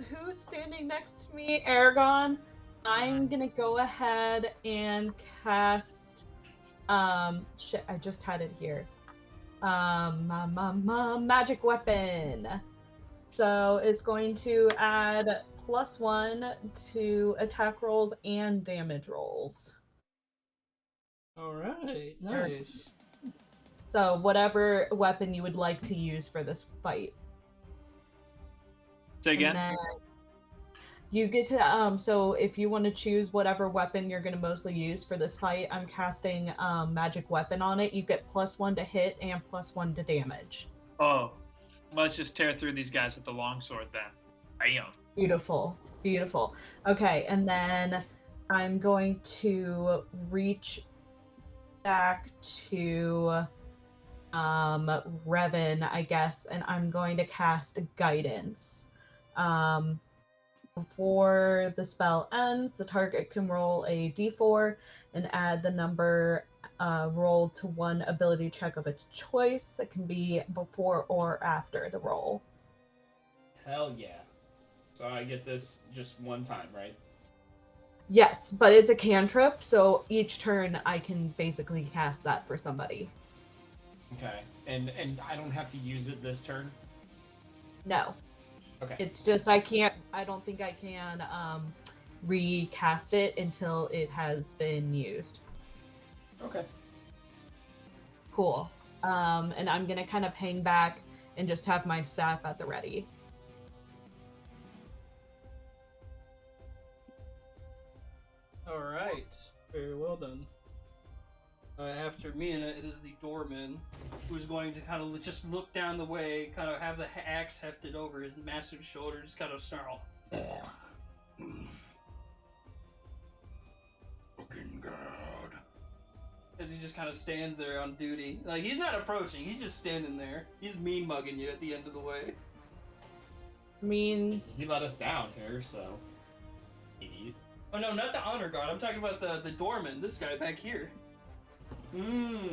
who's standing next to me? Aragon. I'm gonna go ahead and cast, shit, I just had it here. Magic weapon. So it's going to add +1 to attack rolls and damage rolls. Alright, nice. So whatever weapon you would like to use for this fight. Say again? And then you get to, so if you want to choose whatever weapon you're going to mostly use for this fight, I'm casting magic weapon on it. You get +1 to hit and +1 to damage. Oh, let's just tear through these guys with the longsword then. Bam. Beautiful, beautiful. Okay, and then I'm going to reach back to Revan, I guess, and I'm going to cast Guidance. Before the spell ends, the target can roll a d4 and add the number rolled to one ability check of its choice. It can be before or after the roll. Hell yeah. So I get this just one time, right? Yes, but it's a cantrip, so each turn I can basically cast that for somebody. Okay. And I don't have to use it this turn? No. Okay. It's just I don't think I can recast it until it has been used. Okay. Cool. And I'm gonna kind of hang back and just have my staff at the ready. Alright, very well done. After Mina, it is the doorman, who's going to kind of just look down the way, kind of have the axe hefted over his massive shoulder, just kind of snarl. Fucking God. As he just kind of stands there on duty. Like, he's not approaching, he's just standing there. He's mean mugging you at the end of the way. I mean, He let us down here, so. Idiot. Oh no, not the honor guard, I'm talking about the doorman, this guy back here.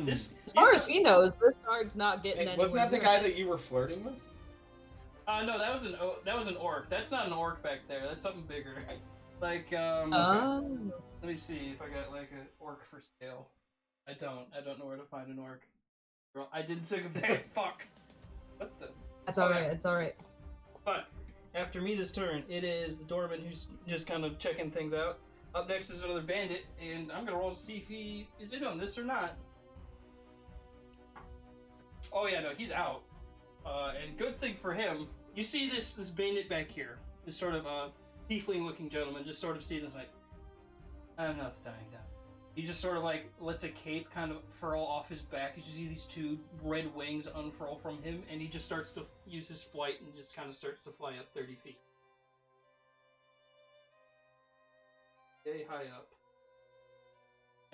This, as far as he knows, this guard's not getting Hey, anywhere. wasn't that the near guy it. that you were flirting with? no, that was an orc. That's not an orc back there, that's something bigger. Like, Oh. let me see if I got like an orc for sale. I don't know where to find an orc. I didn't think of that. Fuck. What the? That's alright, it's alright. But after me this turn, it is the doorman who's just kind of checking things out. Up next is another bandit, and I'm gonna roll to see if he is in on this or not. Oh yeah, no, he's out. And good thing for him, you see this bandit back here, this sort of tiefling-looking gentleman, just sort of see this like, I'm not dying down. He just sort of like lets a cape kind of furl off his back. You see these two red wings unfurl from him, and he just starts to use his flight and just kind of starts to fly up 30 feet. Yay high up.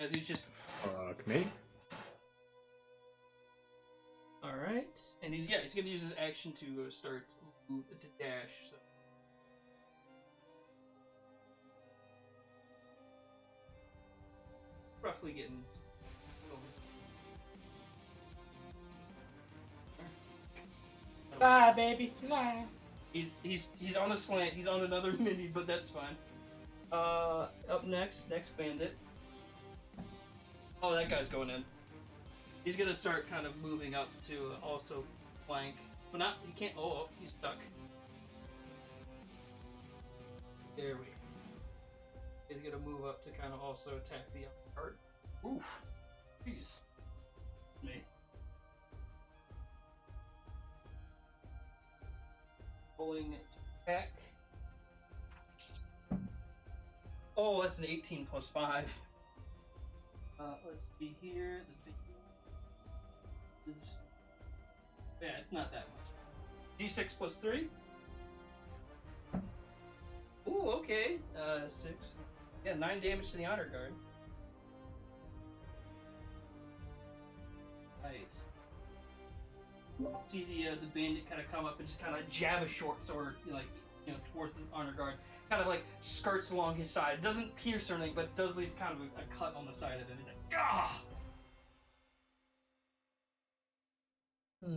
As he's just... Fuck me. Alright. And he's going to use his action to start to dash. So. Roughly getting... Fly, baby, fly. He's on a slant. He's on another mini, but that's fine. Up next bandit. Oh, that guy's going in. He's gonna start kind of moving up to also flank, but not. He can't. Oh, he's stuck. There we go. He's gonna move up to kind of also attack the upper part. Oof. Jeez. Me. Pulling attack. Oh, that's an 18 plus 5. Let's see here. The big is... Yeah, it's not that much. D6 plus 3. Ooh, okay. 6. Yeah, 9 damage to the honor guard. Nice. See the bandit kind of come up and just kind of jab a short sword, towards the honor guard. Kind of like skirts along his side. It doesn't pierce or anything, but it does leave kind of a cut on the side of it. He's like, ah!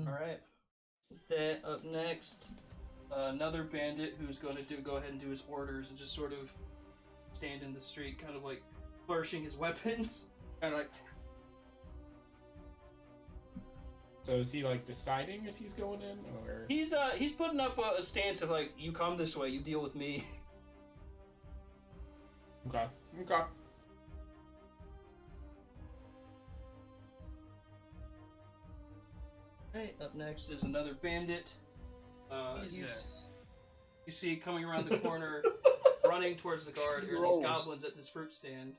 Alright. That up next, another bandit who's going to go ahead and do his orders and just sort of stand in the street, kind of like flourishing his weapons. Kind of like... So is he like deciding if he's going in, or he's putting up a stance of like, you come this way, you deal with me. Okay. Alright, up next is another bandit. Jesus. You see coming around the corner, running towards the guard, are these goblins at this fruit stand.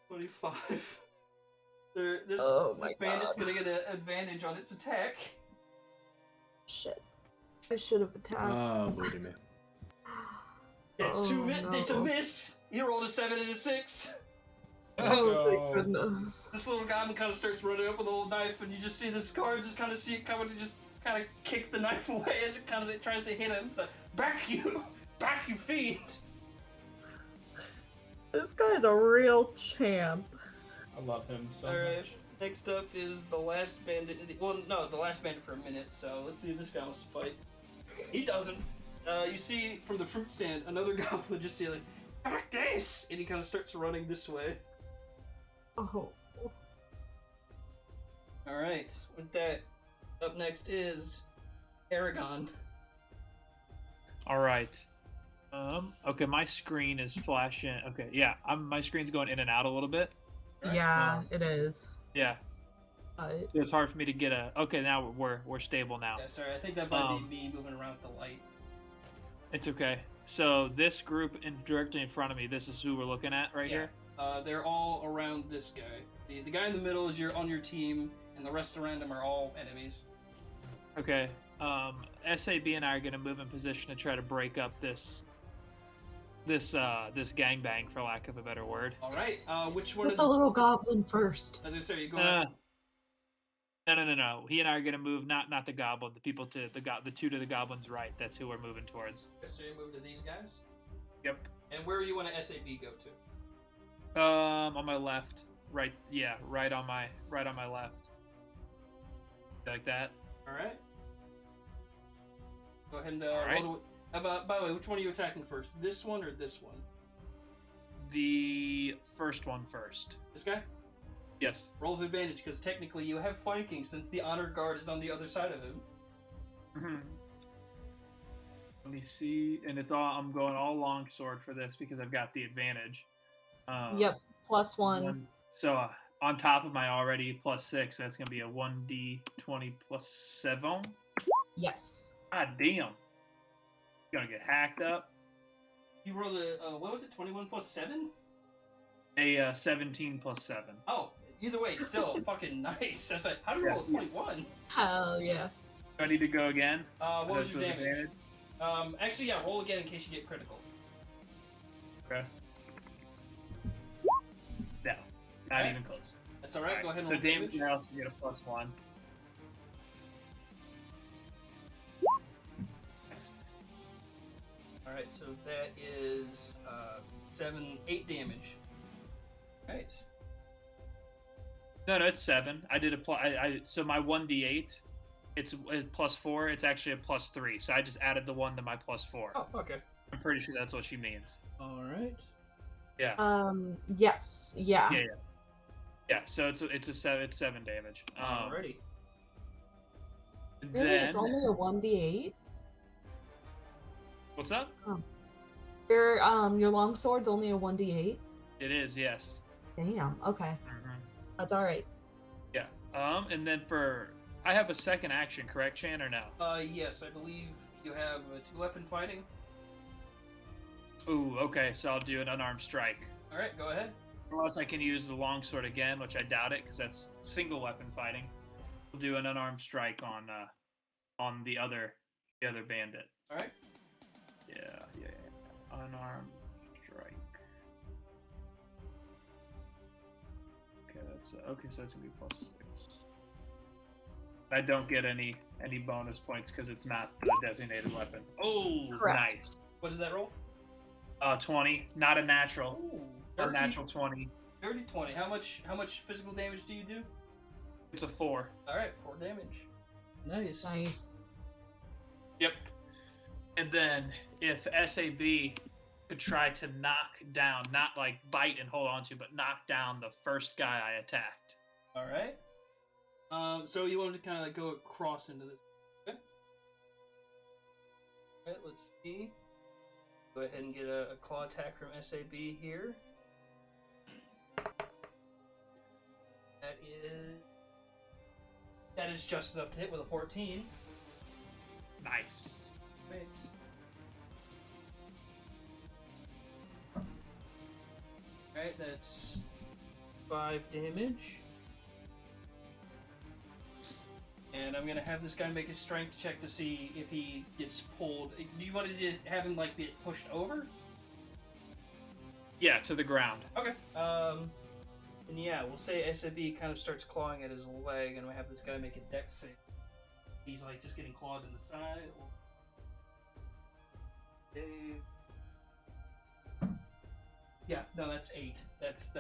25. This bandit's gonna get an advantage on its attack. Shit. I should have attacked. Oh, booty me. It's no. It's a miss. You rolled a 7 and a 6. Oh, thank goodness. This little goblin kind of starts running up with a little knife, and you just see this guard just kind of see it coming and just kind of kick the knife away as it kind of tries to hit him. It's like, back you fiend. This guy's a real champ. I love him so Alright, much. next up is the last bandit. The last bandit for a minute, so let's see if this guy wants to fight. He doesn't. You see from the fruit stand, another goblin just see like, fuck this! And he kind of starts running this way. Oh. Alright, with that, up next is Aragon. All right. Okay, my screen is flashing. Okay, yeah, my screen's going in and out a little bit. Right. Yeah, it is. Yeah, so it's hard for me to get a. Okay, now we're stable now. Yeah, sorry, I think that might be me moving around with the light. It's okay. So this group directly in front of me, this is who we're looking at right here. They're all around this guy. The guy in the middle is on your team, and the rest around him are all enemies. Okay. SAB and I are gonna move in position to try to break up this gangbang, for lack of a better word. All right. Which one Put of the little goblin first. As I say, you go ahead. No. He and I are gonna move, not the goblin, the people to the two to the goblin's right. That's who we're moving towards. So you move to these guys. Yep. And where do you want to SAB go to? On my left. Right. Yeah. Right on my left. Like that. All right. Go ahead and All right. roll. By the way, which one are you attacking first? This one or this one? The first one first. This guy? Yes. Roll with advantage, because technically you have flanking since the honor guard is on the other side of him. Mhm. Let me see, and it's all. I'm going all longsword for this because I've got the advantage. Yep, +1. So on top of my already +6, that's gonna be a 1d20 +7. Yes. God damn, gonna get hacked up. You rolled a what was it? 21 plus 7? A 17 +7. Oh, either way, still fucking nice. I was like, how do you roll a 21? Hell yeah. Do I need to go again? What was That's your with damage? advantage? Actually, yeah, roll again in case you get critical. Okay. No, not Alright. even close. That's alright. Go ahead and So roll damage. damage, I also get a +1. Alright, so that is 8 damage. Right. No, it's 7. I did so my 1d8, it's +4. It's actually a +3. So I just added the 1 to my +4. Oh, okay. I'm pretty sure that's what she means. Alright. Yeah. Yes. Yeah. Yeah. So it's 7 damage. Alrighty. Really? Then It's only a 1d8? what's up? Your longsword's only a 1d8? It is, yes. Damn, okay. Mhm. That's alright. Yeah. And then I have a second action, correct, Chan, or no? Yes, I believe you have 2-weapon fighting. Ooh, okay. So I'll do an unarmed strike. Alright, go ahead. Unless I can use the longsword again, which I doubt it, because that's single weapon fighting. We'll do an unarmed strike on the other bandit. Alright. Yeah. Unarmed strike. Okay, so that's gonna be +6. I don't get any bonus points because it's not the designated weapon. Oh, Correct. nice. What does that roll? 20, not a natural. Ooh, A natural 20. Dirty 20. How much physical damage do you do? It's a 4. Alright, 4 damage. Nice. Nice. Yep. And then if SAB could try to knock down, not like bite and hold on to, but knock down the first guy I attacked. Alright. So you wanted to kind of like go across into this. Okay. Alright, let's see. Go ahead and get a claw attack from SAB here. That is just enough to hit with a 14. Nice. Right. Alright, that's 5 damage. And I'm gonna have this guy make a strength check to see if he gets pulled. Do you want to just have him like get pushed over? Yeah, to the ground. Okay. And yeah, we'll say SAB kind of starts clawing at his leg, and we have this guy make a dex save. He's like just getting clawed in the side. Dave. Yeah, no, that's 8. That's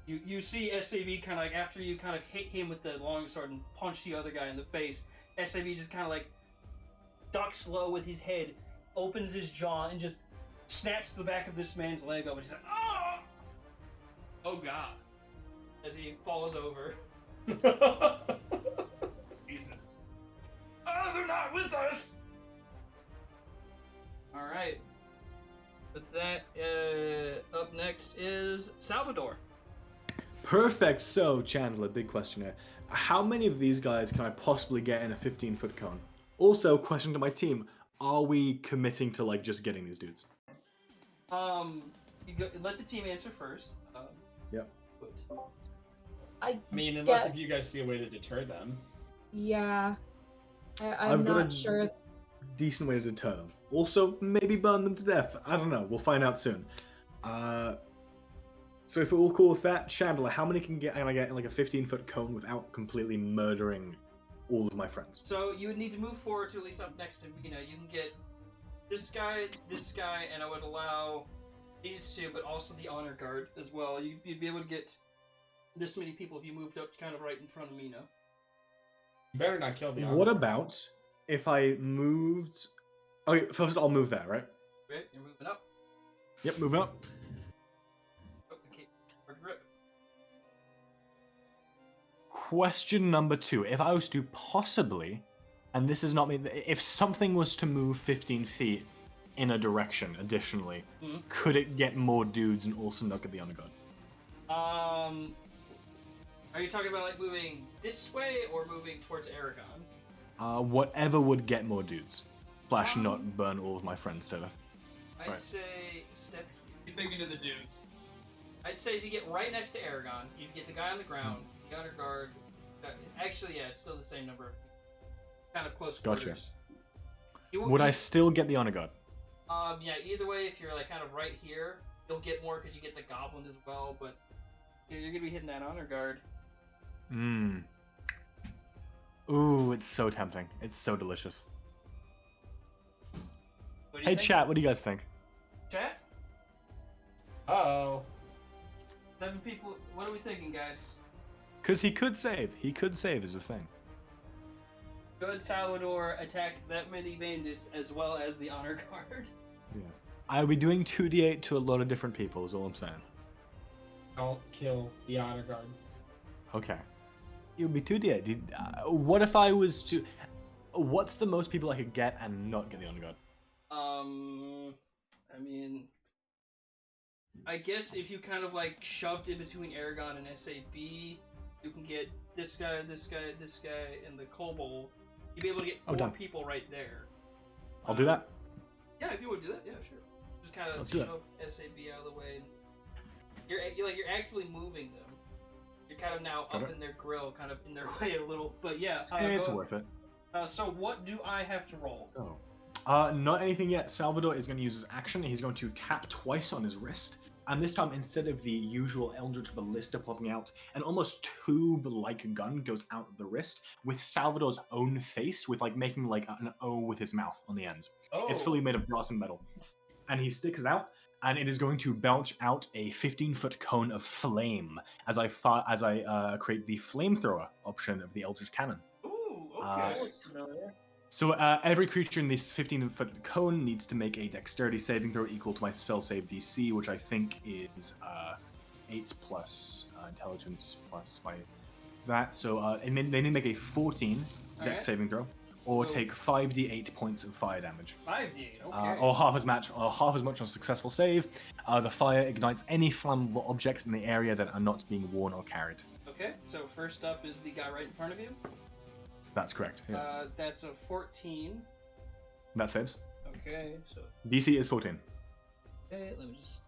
you see SAB kind of like after you kind of hit him with the longsword and punch the other guy in the face. SAB just kind of like ducks low with his head, opens his jaw, and just snaps the back of this man's leg open. He's like, "Oh, oh God!" As he falls over. Jesus. Oh, they're not with us! Alright. With that, up next is Salvador. Perfect. So, Chandler, big question here. How many of these guys can I possibly get in a 15-foot cone? Also, question to my team: are we committing to like just getting these dudes? Let the team answer first. Yep. I mean, unless guess- if you guys see a way to deter them. Yeah. I'm I've got not a sure. decent way to deter them. Also, maybe burn them to death. I don't know. We'll find out soon. So if we're all cool with that, Chandler, how many can I get in like a 15-foot cone without completely murdering all of my friends? So you would need to move forward to at least up next to, you can get this guy, and I would allow these two, but also the honor guard as well. You'd be able to get this many people if you moved up kind of right in front of me now. You better not kill the What armor. about if I moved... Okay, first I'll move there, right? Right, you're moving up. Yep, moving up. Oh, okay. Grip. Question number 2. If I was to possibly And this is not me. If something was to move 15 feet in a direction, additionally, could it get more dudes and also not get the honor guard? Are you talking about like moving this way or moving towards Aragon? Whatever would get more dudes. Slash not burn all of my friends to death. I'd say step here. Get big into the dudes. I'd say if you get right next to Aragon, you get the guy on the ground, the honor guard. Actually, yeah, it's still the same number. Kind of close quarters. Gotcha. Would I still get the honor guard? Yeah, either way, if you're like kind of right here, you'll get more because you get the goblin as well, but you're gonna be hitting that honor guard. Ooh, it's so tempting. It's so delicious. Hey, think? Chat, what do you guys think? Chat? Uh-oh. 7 people. What are we thinking, guys? Because he could save. He could save is a thing. Could Salvador attack that many bandits as well as the honor guard? Yeah. I'll be doing 2d8 to a lot of different people, is all I'm saying. Don't kill the honor guard. Okay. It would be 2d8. What if I was to... What's the most people I could get and not get the honor guard? I mean... I guess if you kind of like shoved in between Aragon and SAB, you can get this guy, this guy, this guy, and the kobold. You'd be able to get 4 people right there. I'll do that. Yeah, if you would do that, yeah, sure. Just kind of shove SAB out of the way. You're actively moving them. You're kind of now up in their grill, kind of in their way a little. But yeah, it's worth it. So what do I have to roll? Not anything yet. Salvador is going to use his action. He's going to tap twice on his wrist. And this time, instead of the usual Eldritch Ballista popping out, an almost tube-like gun goes out of the wrist with Salvador's own face, with like making like an O with his mouth on the end. Oh. It's fully made of brass and metal. And he sticks it out, and it is going to belch out a 15-foot cone of flame as I create the flamethrower option of the Eldritch Cannon. Ooh, okay. So every creature in this 15-foot cone needs to make a dexterity saving throw equal to my spell save DC, which I think is 8 plus intelligence plus my that. So and then they need to make a 14 dex saving throw, or take 5d8 points of fire damage. 5d8, okay. Or half as much on a successful save. The fire ignites any flammable objects in the area that are not being worn or carried. Okay, so first up is the guy right in front of you. That's correct. Yeah. That's a 14. That saves. Okay, so DC is 14. Okay, let me just.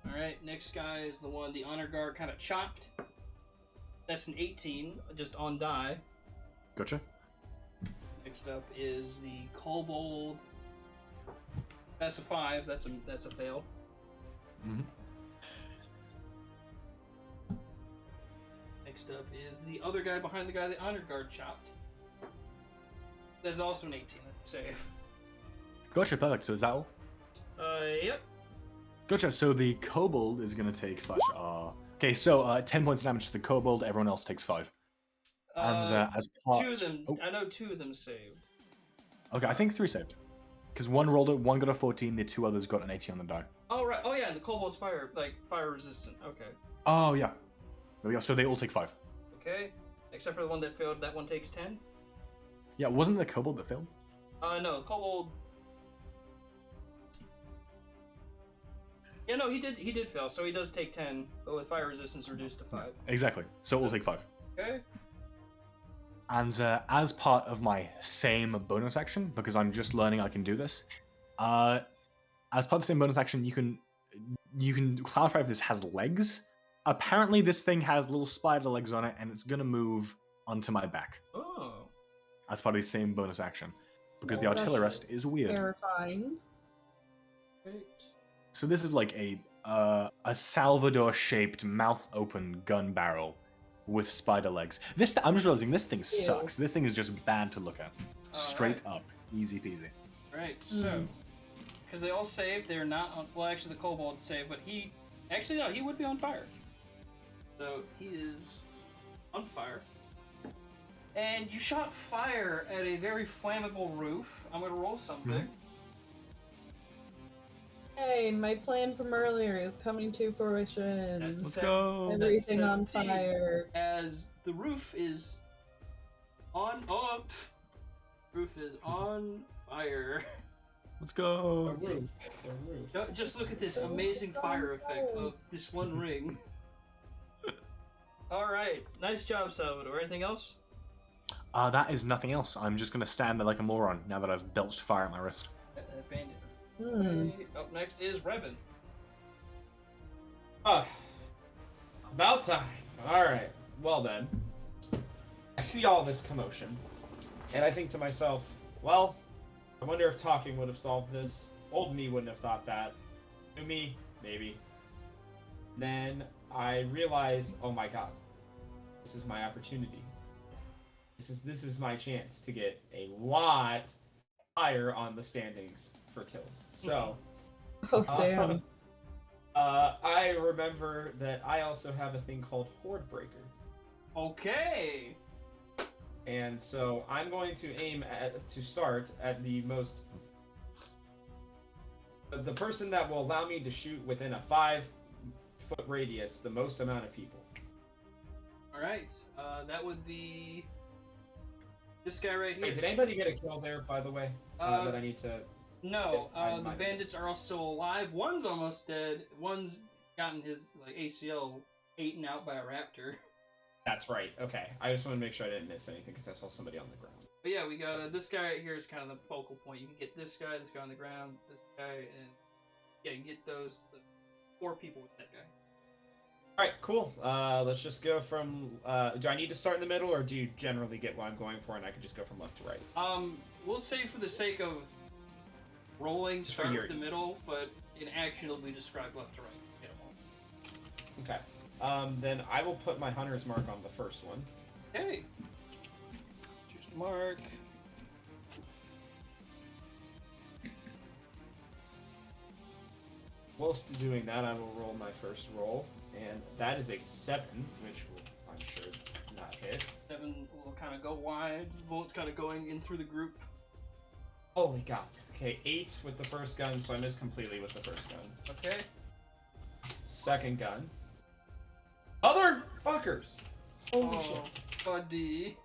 All right, next guy is the one the honor guard kind of chopped. That's an 18, just on die. Gotcha. Next up is the kobold. That's a 5. That's a fail. Mm-hmm. Next up is the other guy behind the guy the honor guard chopped. That's also an 18. That's a save. Gotcha, perfect. So is that all? Yep. Gotcha. So the kobold is going to take Okay, so 10 points of damage to the kobold. Everyone else takes 5. And as part... 2 of them. Oh. I know 2 of them saved. Okay, I think 3 saved. Because one got a 14, the 2 others got an 18 on the die. Oh right. Oh yeah, the kobold's fire resistant. Okay. Oh yeah. There we go. So they all take 5. Okay. Except for the one that failed, that one takes 10. Yeah, wasn't the kobold that failed? No, kobold. Yeah, no, he did fail, so he does take 10, but with fire resistance reduced to 5. Exactly. So we'll take 5. Okay. And as part of my same bonus action, because I'm just learning I can do this, as part of the same bonus action, you can clarify if this has legs. Apparently, this thing has little spider legs on it, and it's gonna move onto my back. Oh. As part of the same bonus action, because the artillerist is weird. Terrifying. Great. So this is like a Salvador-shaped, mouth-open gun barrel with spider legs. I'm just realizing this thing sucks. This thing is just bad to look at. Straight up, easy peasy. Right. So, because they all saved, they're not on. Well, actually, the kobold saved, but he would be on fire. So he is on fire. And you shot fire at a very flammable roof. I'm gonna roll something. Hey, my plan from earlier is coming to fruition. That's Let's go. That's Everything on 17, fire. as the roof is on up. Roof is on fire. Let's The go. roof. The roof. Just look at this amazing fire effect of this one ring. All right, nice job, Salvador. Anything else? That is nothing else. I'm just gonna stand there like a moron now that I've belched fire at my wrist. Bandit. Hmm. Okay, up next is Revan. About time. Alright. Well then. I see all this commotion. And I think to myself, well, I wonder if talking would have solved this. Old me wouldn't have thought that. New me, maybe. Then I realize, oh my god. This is my opportunity. This is my chance to get a lot higher on the standings for kills. So Oh, damn. I remember that I also have a thing called Horde Breaker. Okay. And so I'm going to aim to start at the person that will allow me to shoot within a 5-foot radius the most amount of people. All right. That would be this guy right here. Wait, did anybody get a kill there, by the way? That I need to... No, I the might- bandits are all still alive. One's almost dead. One's gotten his ACL eaten out by a raptor. That's right. Okay. I just want to make sure I didn't miss anything because I saw somebody on the ground. But yeah, we got this guy right here is kind of the focal point. You can get this guy on the ground, this guy, and yeah, you can get the 4 people with that guy. All right, cool. Let's just go from... do I need to start in the middle, or do you generally get what I'm going for, and I can just go from left to right? We'll say for the sake of rolling, start your- with the middle, but in action it'll be described left to right. Get 'em all. Okay. Then I will put my hunter's mark on the first one. Okay. Choose the mark. Whilst doing that, I will roll my first roll, and that is a 7, which will, I'm sure, not hit. 7 will kind of go wide. Bullets kind of going in through the group. Holy god. Okay, 8 with the first gun, so I missed completely with the first gun. Okay. Second gun. Other fuckers! Holy Oh, shit. buddy.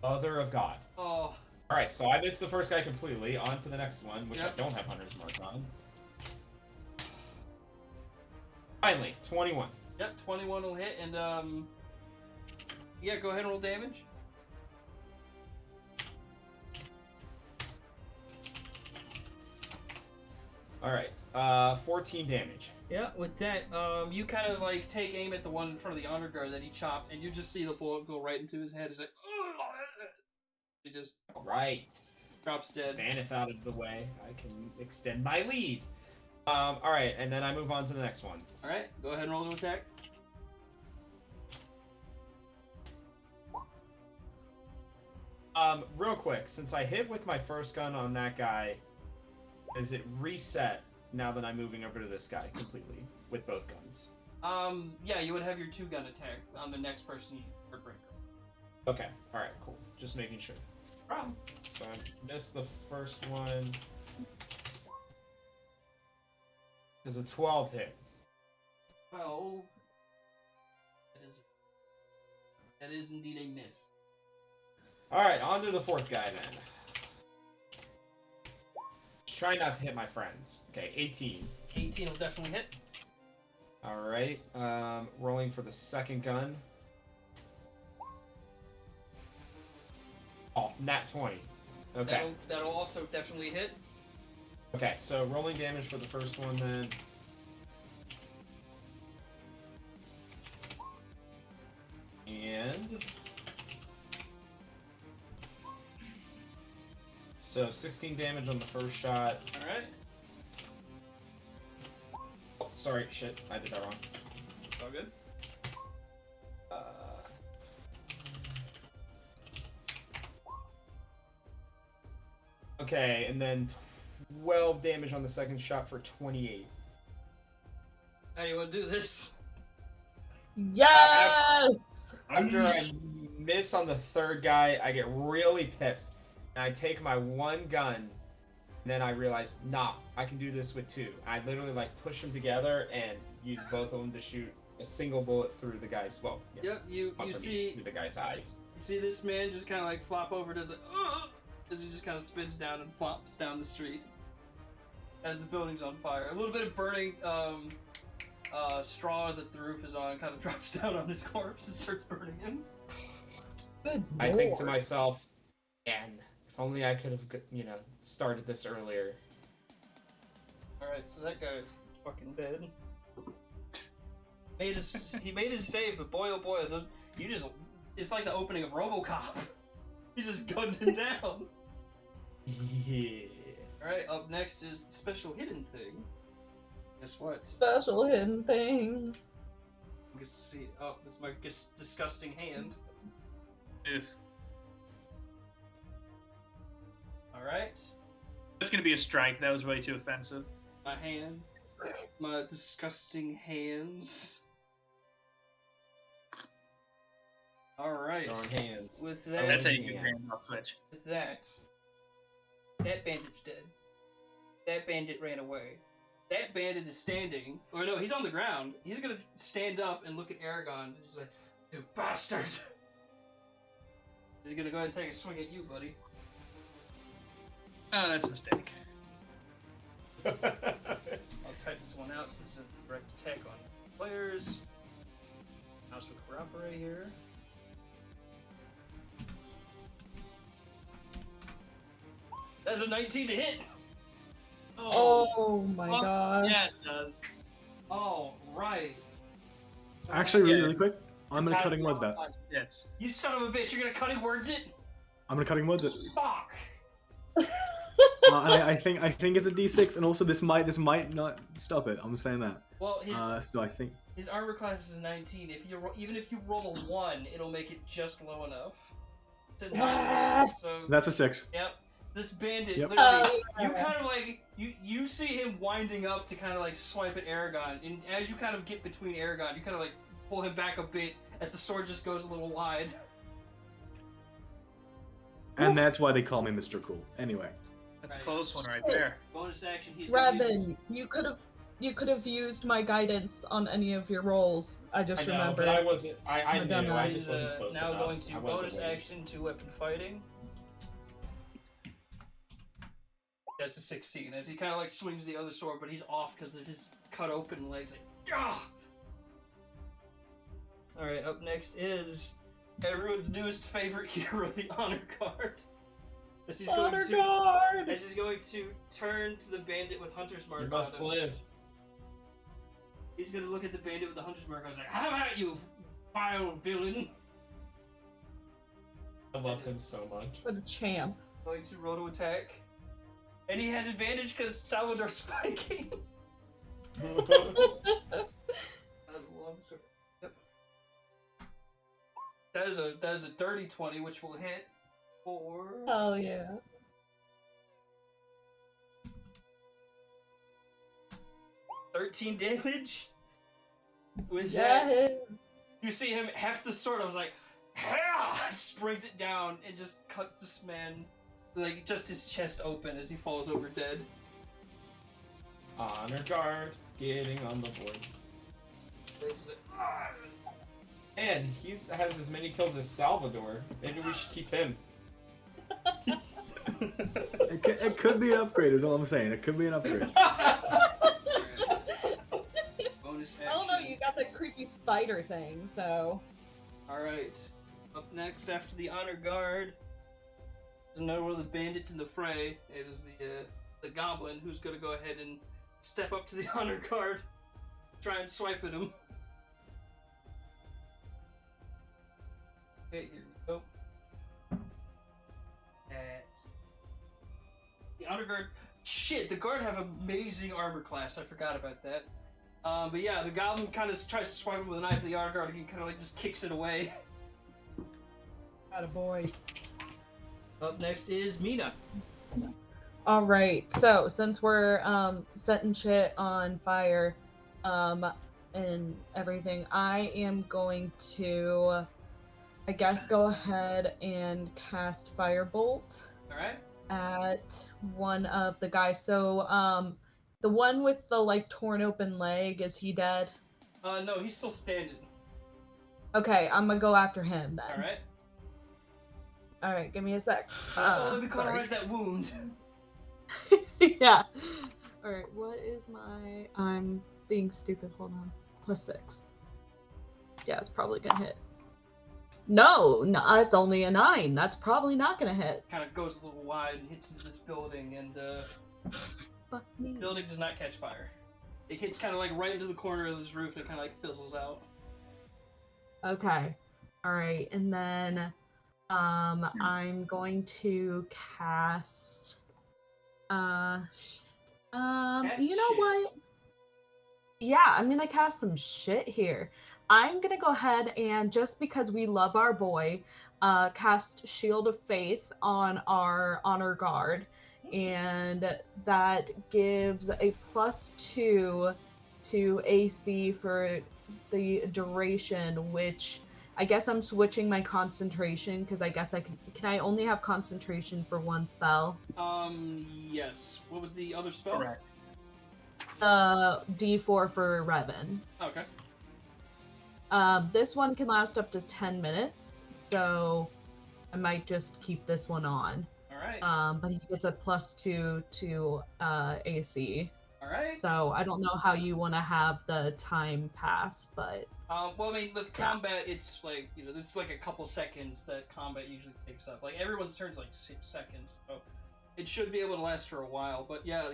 Mother of God. Oh, Alright, so I missed the first guy completely. On to the next one, which Yep. I don't have hunter's mark on. Finally, 21. yep. 21 will hit, and yeah, go ahead and roll damage. Alright, 14 damage. Yeah, with that, you kind of like take aim at the one in front of the honor guard that he chopped, and you just see the bullet go right into his head. It's like, he just Alright. drops dead. Vanith out of the way. I can extend my lead. Alright, and then I move on to the next one. All right, go ahead and roll to attack. Real quick, since I hit with my first gun on that guy, is it reset now that I'm moving over to this guy completely with both guns? Yeah, you would have your 2-gun attack on the next person you breaker. Okay, alright, cool. Just making sure. Problem. So I missed the first one. Does a 12 hit? 12. That is indeed a miss. Alright, on to the fourth guy then. Just try not to hit my friends. Okay, 18. 18 will definitely hit. Alright, rolling for the second gun. Oh, nat 20. Okay. That'll also definitely hit. Okay, so rolling damage for the first one then. And... so 16 damage on the first shot. All right. Oh, sorry, shit, I did that wrong. It's all good. Okay, and then 12 damage on the second shot for 28. How do you want to do this? Yes! After I miss on the third guy, I get really pissed. And I take my one gun, and then I realize, nah, I can do this with two. I literally like push them together and use both of them to shoot a single bullet through the guy's. Well, yeah, Yep, you through see the guy's eyes. you see this man just kind of like flop over, does like as he just kind of spins down and flops down the street as the building's on fire. A little bit of burning straw that the roof is on kind of drops down on his corpse and starts burning him. Good I think to lord. myself, man, if only I could have, started this earlier. Alright, so that guy's fucking dead. He made his save, but boy oh boy, it's like the opening of RoboCop. He just gunned him down. Yeah. Alright, up next is the special hidden thing. Guess what? Special hidden thing. I guess to see. Oh, that's my disgusting hand. Ugh. Alright. That's gonna be a strike. That was way too offensive. My hand. My disgusting hands. Alright. Strong hands. With Oh, that, that's how you get grand off Twitch. with that bandit's dead. That bandit ran away. That bandit is standing. Or no, he's on the ground. He's gonna stand up and look at Aragon and just like, you bastard! He's gonna go ahead and take a swing at you, buddy. Oh, that's a mistake. I'll type this one out since it's a direct attack on players. Mouse will corroborate here. That's a 19 to hit! Oh my Fuck, god. Yeah, it does. All right. Actually, really, Yeah. really quick, I'm gonna Time cutting words that. Hits. You son of a bitch, you're gonna cutting words it? I'm gonna cutting words it. Fuck! I think it's a D6, and also this might not stop it. I'm saying that. Well, So I think his armor class is a 19. Even if you roll a 1, it'll make it just low enough. To Yes! So that's a 6. yep. This bandit, Yep. literally, Oh, yeah. you kind of like you see him winding up to kind of like swipe at Aragon, and as you kind of get between Aragon, you kind of like pull him back a bit as the sword just goes a little wide. And that's why they call me Mr. Cool. Anyway. That's Right. a close one right there. Bonus action. He's gonna use- Revan, you could have used my guidance on any of your rolls. I just I know, remembered. but I wasn't. I Oh, knew. damn, I he's, just wasn't close now enough. going to I wanted bonus wait. action to weapon fighting. That's a 16. As he kind of like swings the other sword, but he's off because of his cut open legs. Like, Gah! All right, up next is everyone's newest favorite hero, the Honor Guard. As he's going Honor to, guard! as he's going to turn to the bandit with Hunter's Mark You on must him. live. He's gonna look at the bandit with the Hunter's Mark. I was like, "How about you, vile villain?" I love him so much. What a champ. Going to roll to attack, and he has advantage because Salvador's spiking. I love it. Yep. That is a dirty 20, which will hit for Hell yeah. 13 damage. With that, Yeah. you see him heft the sword. I was like, "Ha!" Just brings it down and just cuts this man, like just his chest open as he falls over dead. Honor guard getting on the board. This is And has as many kills as Salvador. Maybe we should keep him. It could be an upgrade, is all I'm saying. It could be an upgrade. bonus action. I don't know, you got that creepy spider thing, so. Alright. Up next, after the Honor Guard, is another one of the bandits in the fray. It is the Goblin who's going to go ahead and step up to the Honor Guard, try and swipe at him. Okay, here we go. The Honor Guard. Shit, the Guard have amazing armor class. I forgot about that. But yeah, the Goblin kind of tries to swipe him with a knife. The Honor Guard again kind of like just kicks it away. Attaboy. Up next is Mina. Alright, so since we're setting shit on fire and everything, I am going to, I guess, go ahead and cast Firebolt. All right. at one of the guys. So, the one with the like torn open leg, is he dead? No, he's still standing. Okay, I'm gonna go after him then. All right. All right, give me a sec. Let me Sorry. cauterize that wound. Yeah. All right, what is my? I'm being stupid. Hold on. +6. Yeah, it's probably gonna hit. No, it's only a 9. That's probably not gonna hit. Kind of goes a little wide and hits into this building, and Fuck me. the building does not catch fire. It hits kind of like right into the corner of this roof, and it kind of like fizzles out. Okay. All right, and then I'm going to cast. You know what? Yeah, I'm gonna cast some shit here. I'm gonna go ahead and, just because we love our boy, cast Shield of Faith on our honor guard, and that gives a +2 to AC for the duration, which I guess I'm switching my concentration, because I guess can I only have concentration for one spell? Yes. What was the other spell? Correct. D4 for Revan. Okay. This one can last up to 10 minutes, so I might just keep this one on. Alright. But he gets a +2 to AC. Alright. So I don't know how you want to have the time pass, but... Well, I mean, with combat, it's like, it's like a couple seconds that combat usually takes up. Like, everyone's turn's like 6 seconds, so it should be able to last for a while. But yeah,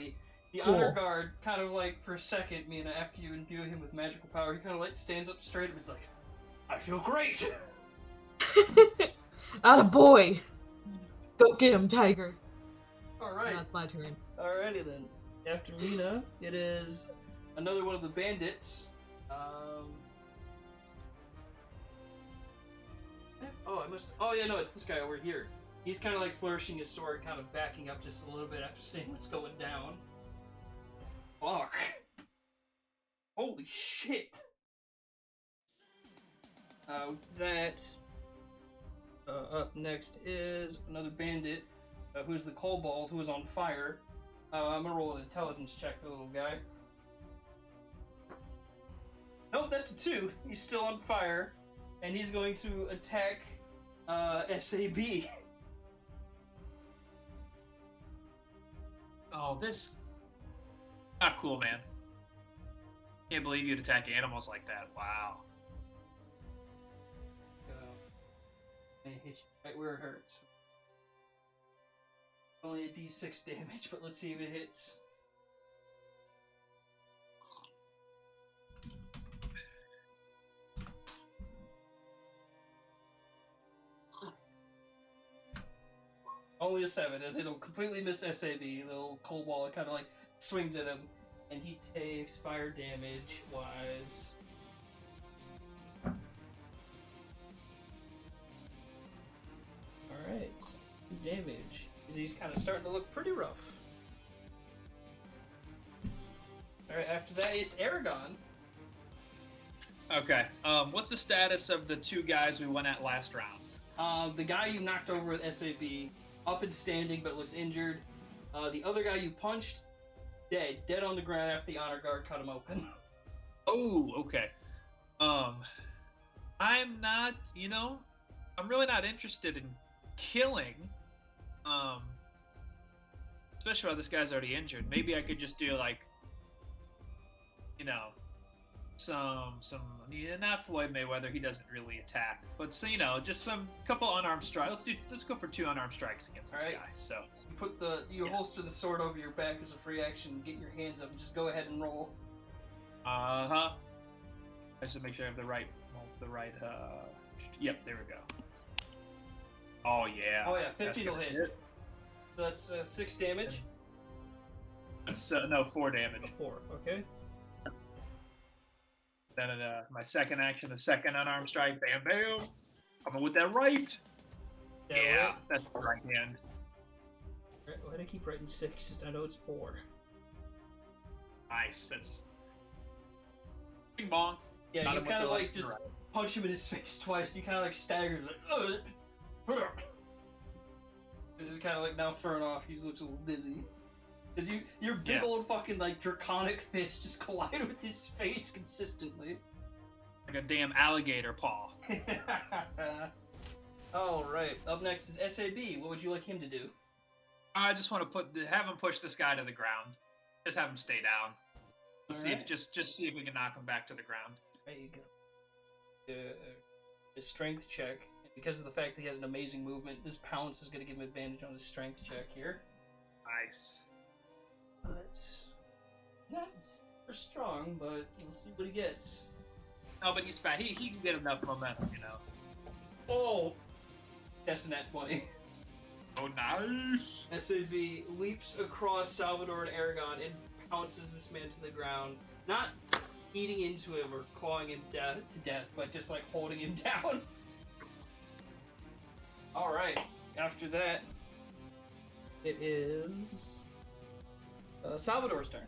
the honor guard, kind of like, for a second, after you imbue him with magical power, he kind of like stands up straight and is like, I feel great! Atta boy! Go get him, Tiger! Alright. That's my turn. Alrighty then. After Lena, it is another one of the bandits. Oh yeah, no, it's this guy over here. He's kind of like flourishing his sword, kind of backing up just a little bit after seeing what's going down. Fuck. Holy shit. Up next is another bandit, who's the kobold, who is on fire. I'm gonna roll an intelligence check for the little guy. Nope, that's a 2. He's still on fire, and he's going to attack SAB. Oh, this... Not cool, man. Can't believe you'd attack animals like that. Wow. And it hits you right where it hurts. Only a d6 damage, but let's see if it hits. Only a 7, as it'll completely miss SAB. The little cold ball kind of like swings at him, and he takes fire damage wise. Alright, damage. He's kind of starting to look pretty rough. Alright, after that, it's Aragon. Okay. What's the status of the 2 guys we went at last round? The guy you knocked over with SAB, up and standing but looks injured. The other guy you punched, dead on the ground after the honor guard cut him open. Oh, okay. I'm not, I'm really not interested in killing. Especially while this guy's already injured. Maybe I could just do like, some not Floyd Mayweather, he doesn't really attack, but so just some couple unarmed strikes. Let's go for 2 unarmed strikes against this guy. So you holster the sword over your back as a free action, get your hands up, and just go ahead and roll. I should make sure I have the right. Yep, there we go. Oh yeah. Oh yeah, 15 will hit. So that's 6 damage. That's, no, 4 damage. 4. Okay. Then my second action, the second unarmed strike, bam, bam. Coming with that right. Yeah, right. That's the right hand. Alright, why do I keep writing 6? I know it's 4. Nice. That's. Bing bong. Yeah, Got you him with kind of the like left just and right. punch him in his face twice. You kind of like stagger, like, This is are kind of like now thrown off. He looks a little dizzy. Cause your big Yeah. old fucking like draconic fist just collide with his face consistently. Like a damn alligator paw. All right. Up next is SAB. What would you like him to do? I just want to have him push this guy to the ground. Just have him stay down. Let's see if Alright. just see if we can knock him back to the ground. There you go. His strength check. And because of the fact that he has an amazing movement, this pounce is going to give him advantage on his strength check here. Nice. That's not super strong, but we'll see what he gets. No, but he's fat. He can get enough momentum, you know. Oh! That's a nat 20. Oh, nice. SAB leaps across Salvador and Aragon and pounces this man to the ground. Not eating into him or clawing him to death, but just like holding him down. Alright, after that, it is Salvador's turn.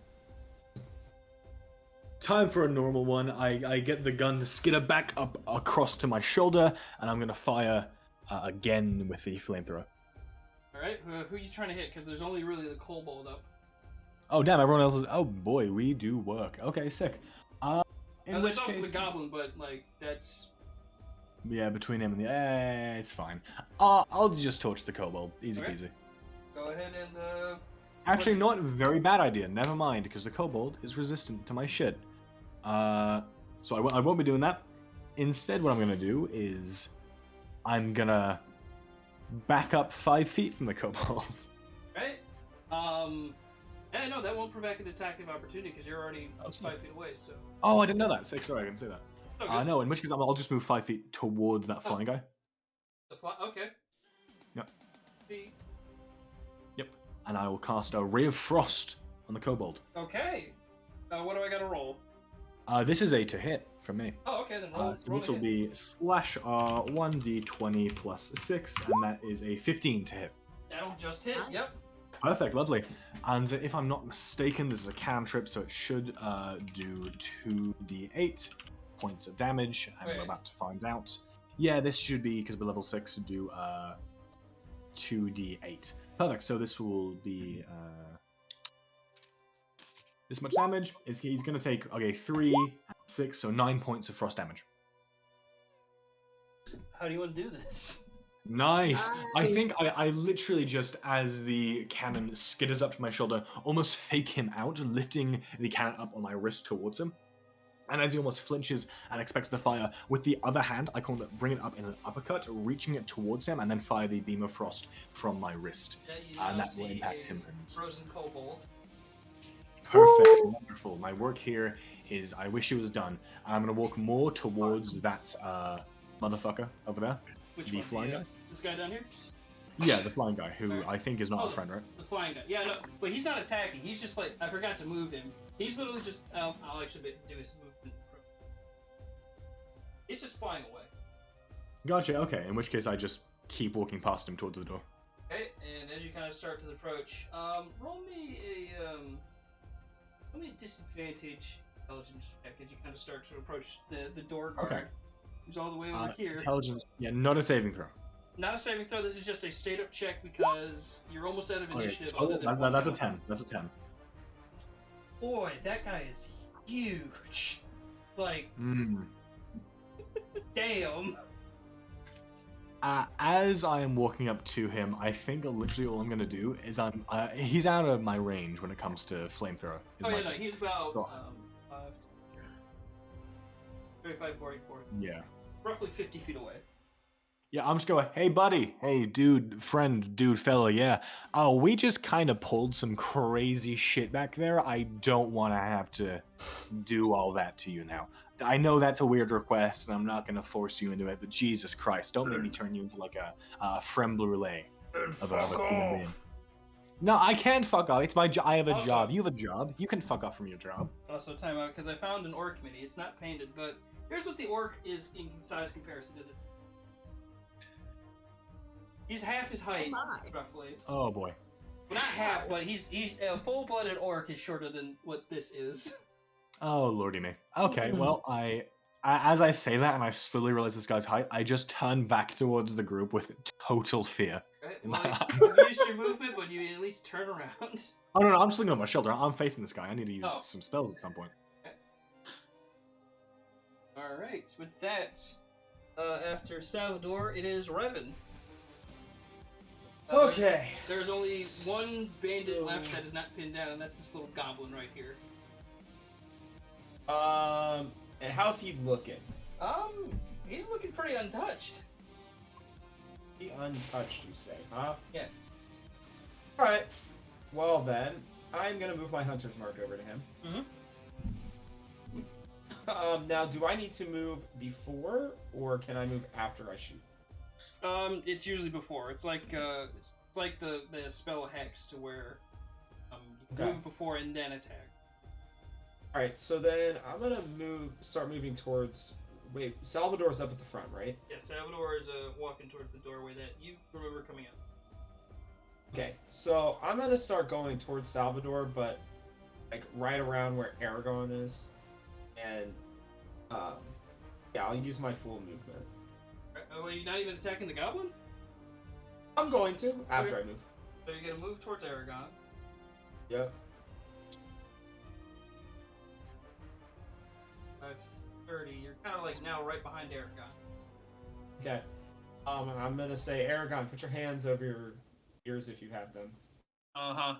Time for a normal one. I get the gun to skitter back up across to my shoulder, and I'm gonna fire again with the flamethrower. Alright, who are you trying to hit? Because there's only really the kobold up. Oh damn! Everyone else is. Oh boy, we do work. Okay, sick. In Now, which there's also case, the goblin, but like that's yeah, between him and the, it's fine. I'll just torch the kobold. Easy Okay. peasy. go ahead and Actually, not a very bad idea. Never mind, because the kobold is resistant to my shit. So I won't be doing that. Instead, what I'm gonna do is I'm gonna back up 5 feet from the kobold. right. No, that won't prevent an attack of opportunity because you're already 5 feet away. So. Oh, I didn't know that. Sick. Sorry, I didn't say that. Okay. No, in which case I'll just move 5 feet towards that flying guy. Okay. Yep. Feet. Yep. And I will cast a Ray of Frost on the kobold. Okay. What do I gotta roll? This is a to hit from me. Oh, okay, then roll. So roll this to will hit. be slash 1d20 plus 6, and that is a 15 to hit. That'll just hit. Yep. Perfect, lovely. And if I'm not mistaken, this is a cantrip, so it should do 2d8 points of damage, and we're Wait. about to find out. Yeah, this should be, because we're level 6, do 2d8. Perfect, so this will be this much damage. He's going to take, okay, 3, 6, so 9 points of frost damage. How do you want to do this? Nice. I think I literally just, as the cannon skitters up to my shoulder, almost fake him out, lifting the cannon up on my wrist towards him. And as he almost flinches and expects the fire, with the other hand, I can bring it up in an uppercut, reaching it towards him, and then fire the beam of frost from my wrist. Yeah, you And now that will see impact a him. And Frozen kobold. perfect, wonderful. My work here is, I wish it was done. And I'm going to walk more towards that motherfucker over there. Which The one? flying guy? This guy down here? Yeah, the flying guy, who Alright. I think is not Oh, a friend, right? The flying guy. Yeah, no, but he's not attacking. He's just like, I forgot to move him. He's literally just, I'll actually do his movement. He's just flying away. Gotcha, okay. In which case I just keep walking past him towards the door. Okay, and as you kind of start to approach, roll me a disadvantage intelligence check as you kind of start to approach the door guard. Okay. Who's all the way over here. Intelligence, yeah, not a saving throw. Not a saving throw. This is just a straight up check because you're almost out of Okay. initiative. Oh, other than one that's a guy. 10. That's a 10. Boy, that guy is huge. Like, Mm. damn. As I am walking up to him, I think literally all I'm going to do is he's out of my range when it comes to flamethrower. is Oh my yeah, no, thing. he's about So- 35, 40, 40. Yeah. Roughly 50 feet away. Yeah, I'm just going, hey buddy, hey dude, friend, dude, fella, yeah. Oh, we just kind of pulled some crazy shit back there. I don't want to have to do all that to you now. I know that's a weird request, and I'm not going to force you into it, but Jesus Christ, don't make me turn you into like a creme brulee of a human being. No, I can't fuck off. It's my job. I have a Also- job. You have a job. You can fuck off from your job. Also, time out because I found an orc mini. It's not painted, but here's what the orc is in size comparison to this. He's half his height, my. roughly. Oh boy. Well, not half, but he's a full-blooded orc is shorter than what this is. Oh lordy me. Okay, Mhm. well as I say that and I slowly realize this guy's height, I just turn back towards the group with total fear. Right? in Well, the eye. you used your movement, but you at least turn around. Oh no, I'm just looking at my shoulder. I'm facing this guy. I need to use Oh. some spells at some point. Alright, with that, after Salvador, it is Revan. Okay. There's only one bandit left that is not pinned down, and that's this little goblin right here. And how's he looking? He's looking pretty untouched. He untouched, you say, huh? Yeah. Alright. Well then, I'm gonna move my hunter's mark over to him. Now, do I need to move before, or can I move after I shoot? It's usually before. It's like the spell Hex, to where you can move before and then attack. Alright, so then I'm gonna start moving towards. Wait, Salvador's up at the front, right? Yeah, Salvador is walking towards the doorway that you remember coming up. Okay, so I'm gonna start going towards Salvador, but like right around where Aragon is, and yeah, I'll use my full movement. Well, you're not even attacking the goblin? I'm going to after I move. So you're gonna move towards Aragon. Yep. 5:30. You're kind of like now right behind Aragon. Okay. I'm gonna say, Aragon, put your hands over your ears if you have them. Uh-huh.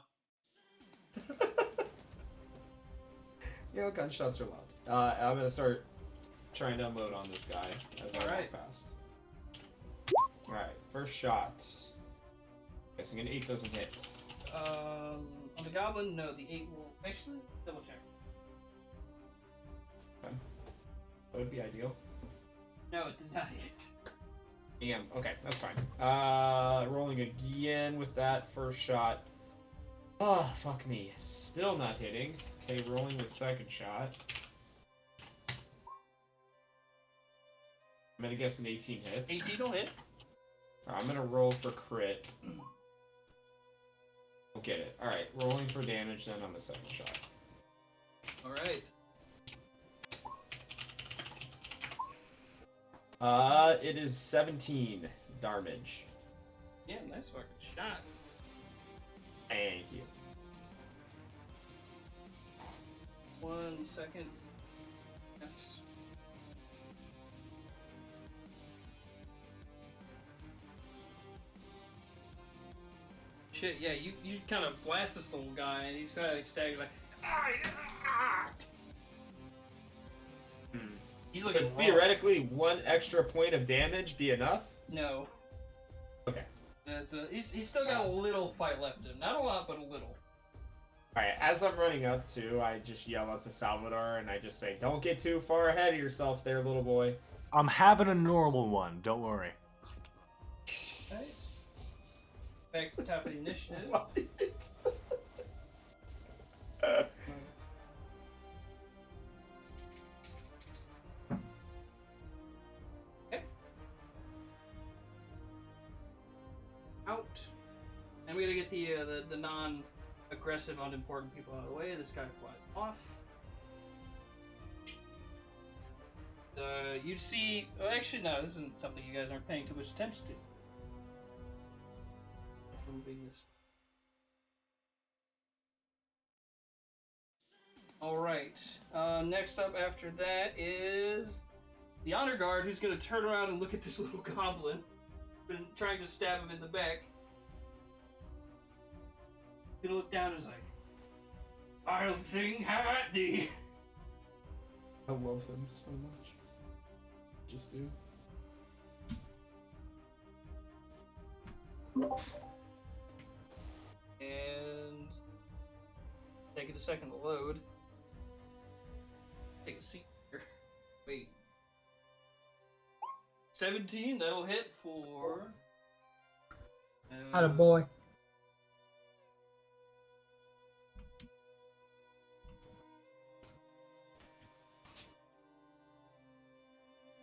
You know, gunshots are loud. I'm gonna start trying to unload on this guy as I walk past. Alright, first shot. Guessing an 8 doesn't hit. On the goblin, no, the 8 will actually double check. Okay. That would be ideal. No, it does not hit. Damn, okay, that's fine. Rolling again with that first shot. Oh, fuck me. Still not hitting. Okay, rolling with second shot. I'm gonna guess an 18 hits. 18 will hit. I'm gonna roll for crit. We'll get it. Alright, rolling for damage then on the second shot. Alright. It is 17 damage. Yeah, nice fucking shot. Thank you. 1 second. F's. Shit, yeah, you kind of blast this little guy, and he's kind of like staggers, like, He's looking Could theoretically, one extra point of damage be enough? No. Okay. He's still got a little fight left in him. Not a lot, but a little. Alright, as I'm running up to, I just yell up to Salvador and I just say, don't get too far ahead of yourself there, little boy. I'm having a normal one. Don't worry. Back to the top of the initiative. What? Okay. Out. And we gotta get the non-aggressive, unimportant people out of the way. This guy flies off. You'd see. Well, actually, no. This isn't something you guys aren't paying too much attention to. Moving this. All right. Next up after that is the honor guard, who's gonna turn around and look at this little goblin, been trying to stab him in the back. He's gonna look down and is like, "I'll sing have at thee." I love him so much. Just do. And taking a second to load. Take a seat here. Wait. 17, that'll hit for... Attaboy.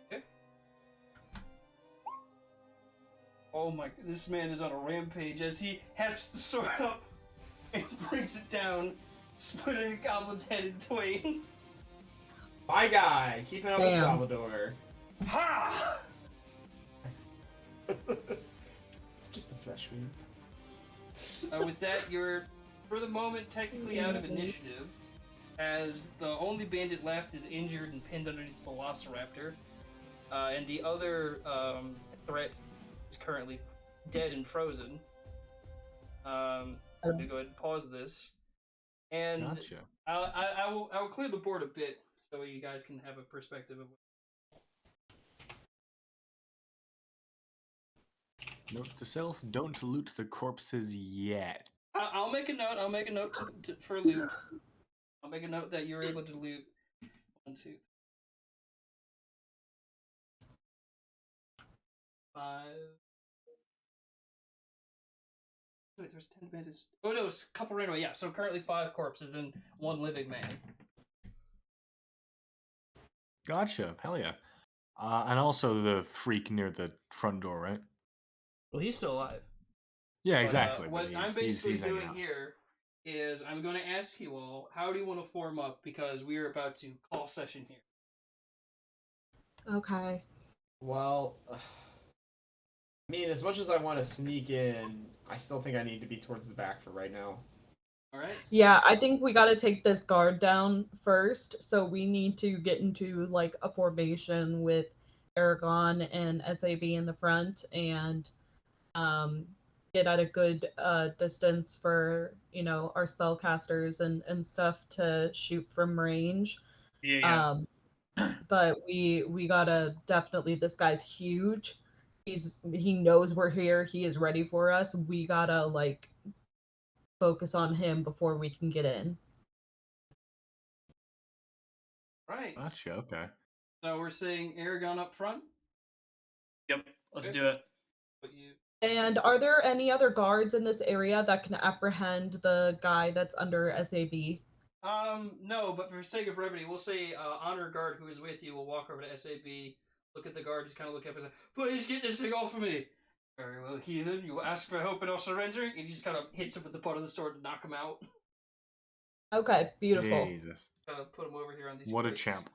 Okay. Oh my, this man is on a rampage as he hefts the sword up and brings it down, splitting the goblin's head in twain. My guy, keeping up with Damn. Salvador. Ha! It's just a Refresh me. With that, you're, for the moment, technically out of initiative, as the only bandit left is injured and pinned underneath the Velociraptor, and the other threat is currently dead and frozen. I'm gonna go ahead and pause this, and Gotcha. I will clear the board a bit so you guys can have a perspective of. Note to self: don't loot the corpses yet. I'll make a note. I'll make a note for loot. I'll make a note that you're able to loot 1, 2, 5. Wait, there's 10 bandits. Oh no, it's a couple ran away. Yeah, so currently 5 corpses and 1 living man. Gotcha. Hell yeah. And also the freak near the front door, right? Well, he's still alive. Yeah, exactly. What but I'm basically he's hanging doing out. here is I'm going to ask you all, how do you want to form up? Because we are about to call session here. Okay. Well, I mean, as much as I want to sneak in, I still think I need to be towards the back for right now. All right. Yeah, I think we got to take this guard down first. So we need to get into like a formation with Aragon and SAB in the front, and get at a good distance for our spellcasters and stuff to shoot from range. Yeah. But we gotta definitely. This guy's huge. He knows we're here. He is ready for us. We gotta like focus on him before we can get in. Right. Gotcha. Okay. So we're saying Aragon up front. Yep. Let's Okay. do it. What you? And are there any other guards in this area that can apprehend the guy that's under SAB? No, but for sake of brevity, we'll say honor guard who is with you will walk over to SAB, look at the guard, just kind of look up and say, "Please get this thing off of me." Very well, heathen. You will ask for help and I'll surrender. And he just kind of hits him with the butt of the sword to knock him out. Okay, beautiful. Jesus. Kind of put him over here on these. What a crates. champ.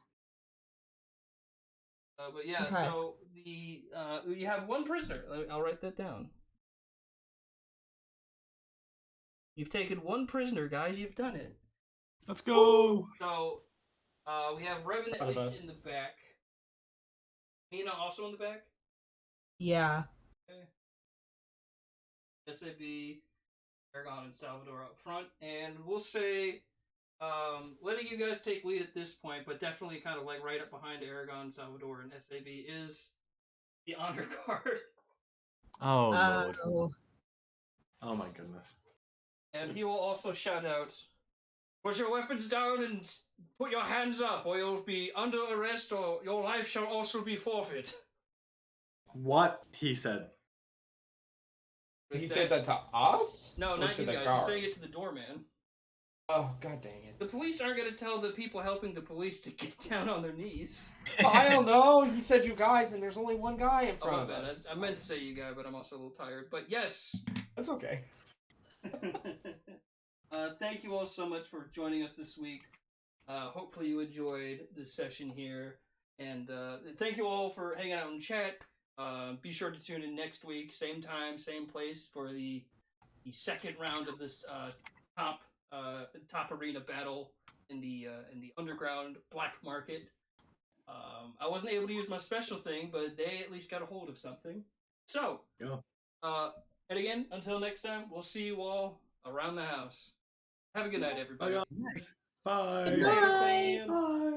But yeah, Okay. so the you have 1 prisoner. I'll write that down. You've taken 1 prisoner, guys. You've done it. Let's go. So we have Revan at Out of least us. in the back. Mina also in the back. Yeah. Okay. SAB, Aragon, and Salvador up front, and we'll say letting you guys take lead at this point, but definitely kind of like right up behind Aragon, Salvador, and SAB is the honor guard. Oh lord. Oh. Oh my goodness. And he will also shout out, "Put your weapons down and put your hands up, or you'll be under arrest, or your life shall also be forfeit." What he said. He said that to us? No, Or not to you the guys. guard? He's saying it to the doorman. Oh, god dang The it. police aren't going to tell the people helping the police to get down on their knees. I don't know. He said you guys, and there's only one guy in Oh, my front of bad. us. I meant to say you guy, but I'm also a little tired. But yes. That's okay. Thank you all so much for joining us this week. Hopefully you enjoyed this session here. And thank you all for hanging out in chat. Be sure to tune in next week, same time, same place, for the second round of this top arena battle in the underground black market. I wasn't able to use my special thing, but they at least got a hold of something. So, Yeah. And again, until next time, we'll see you all around the house. Have a good night, everybody. Bye. Good night. Bye.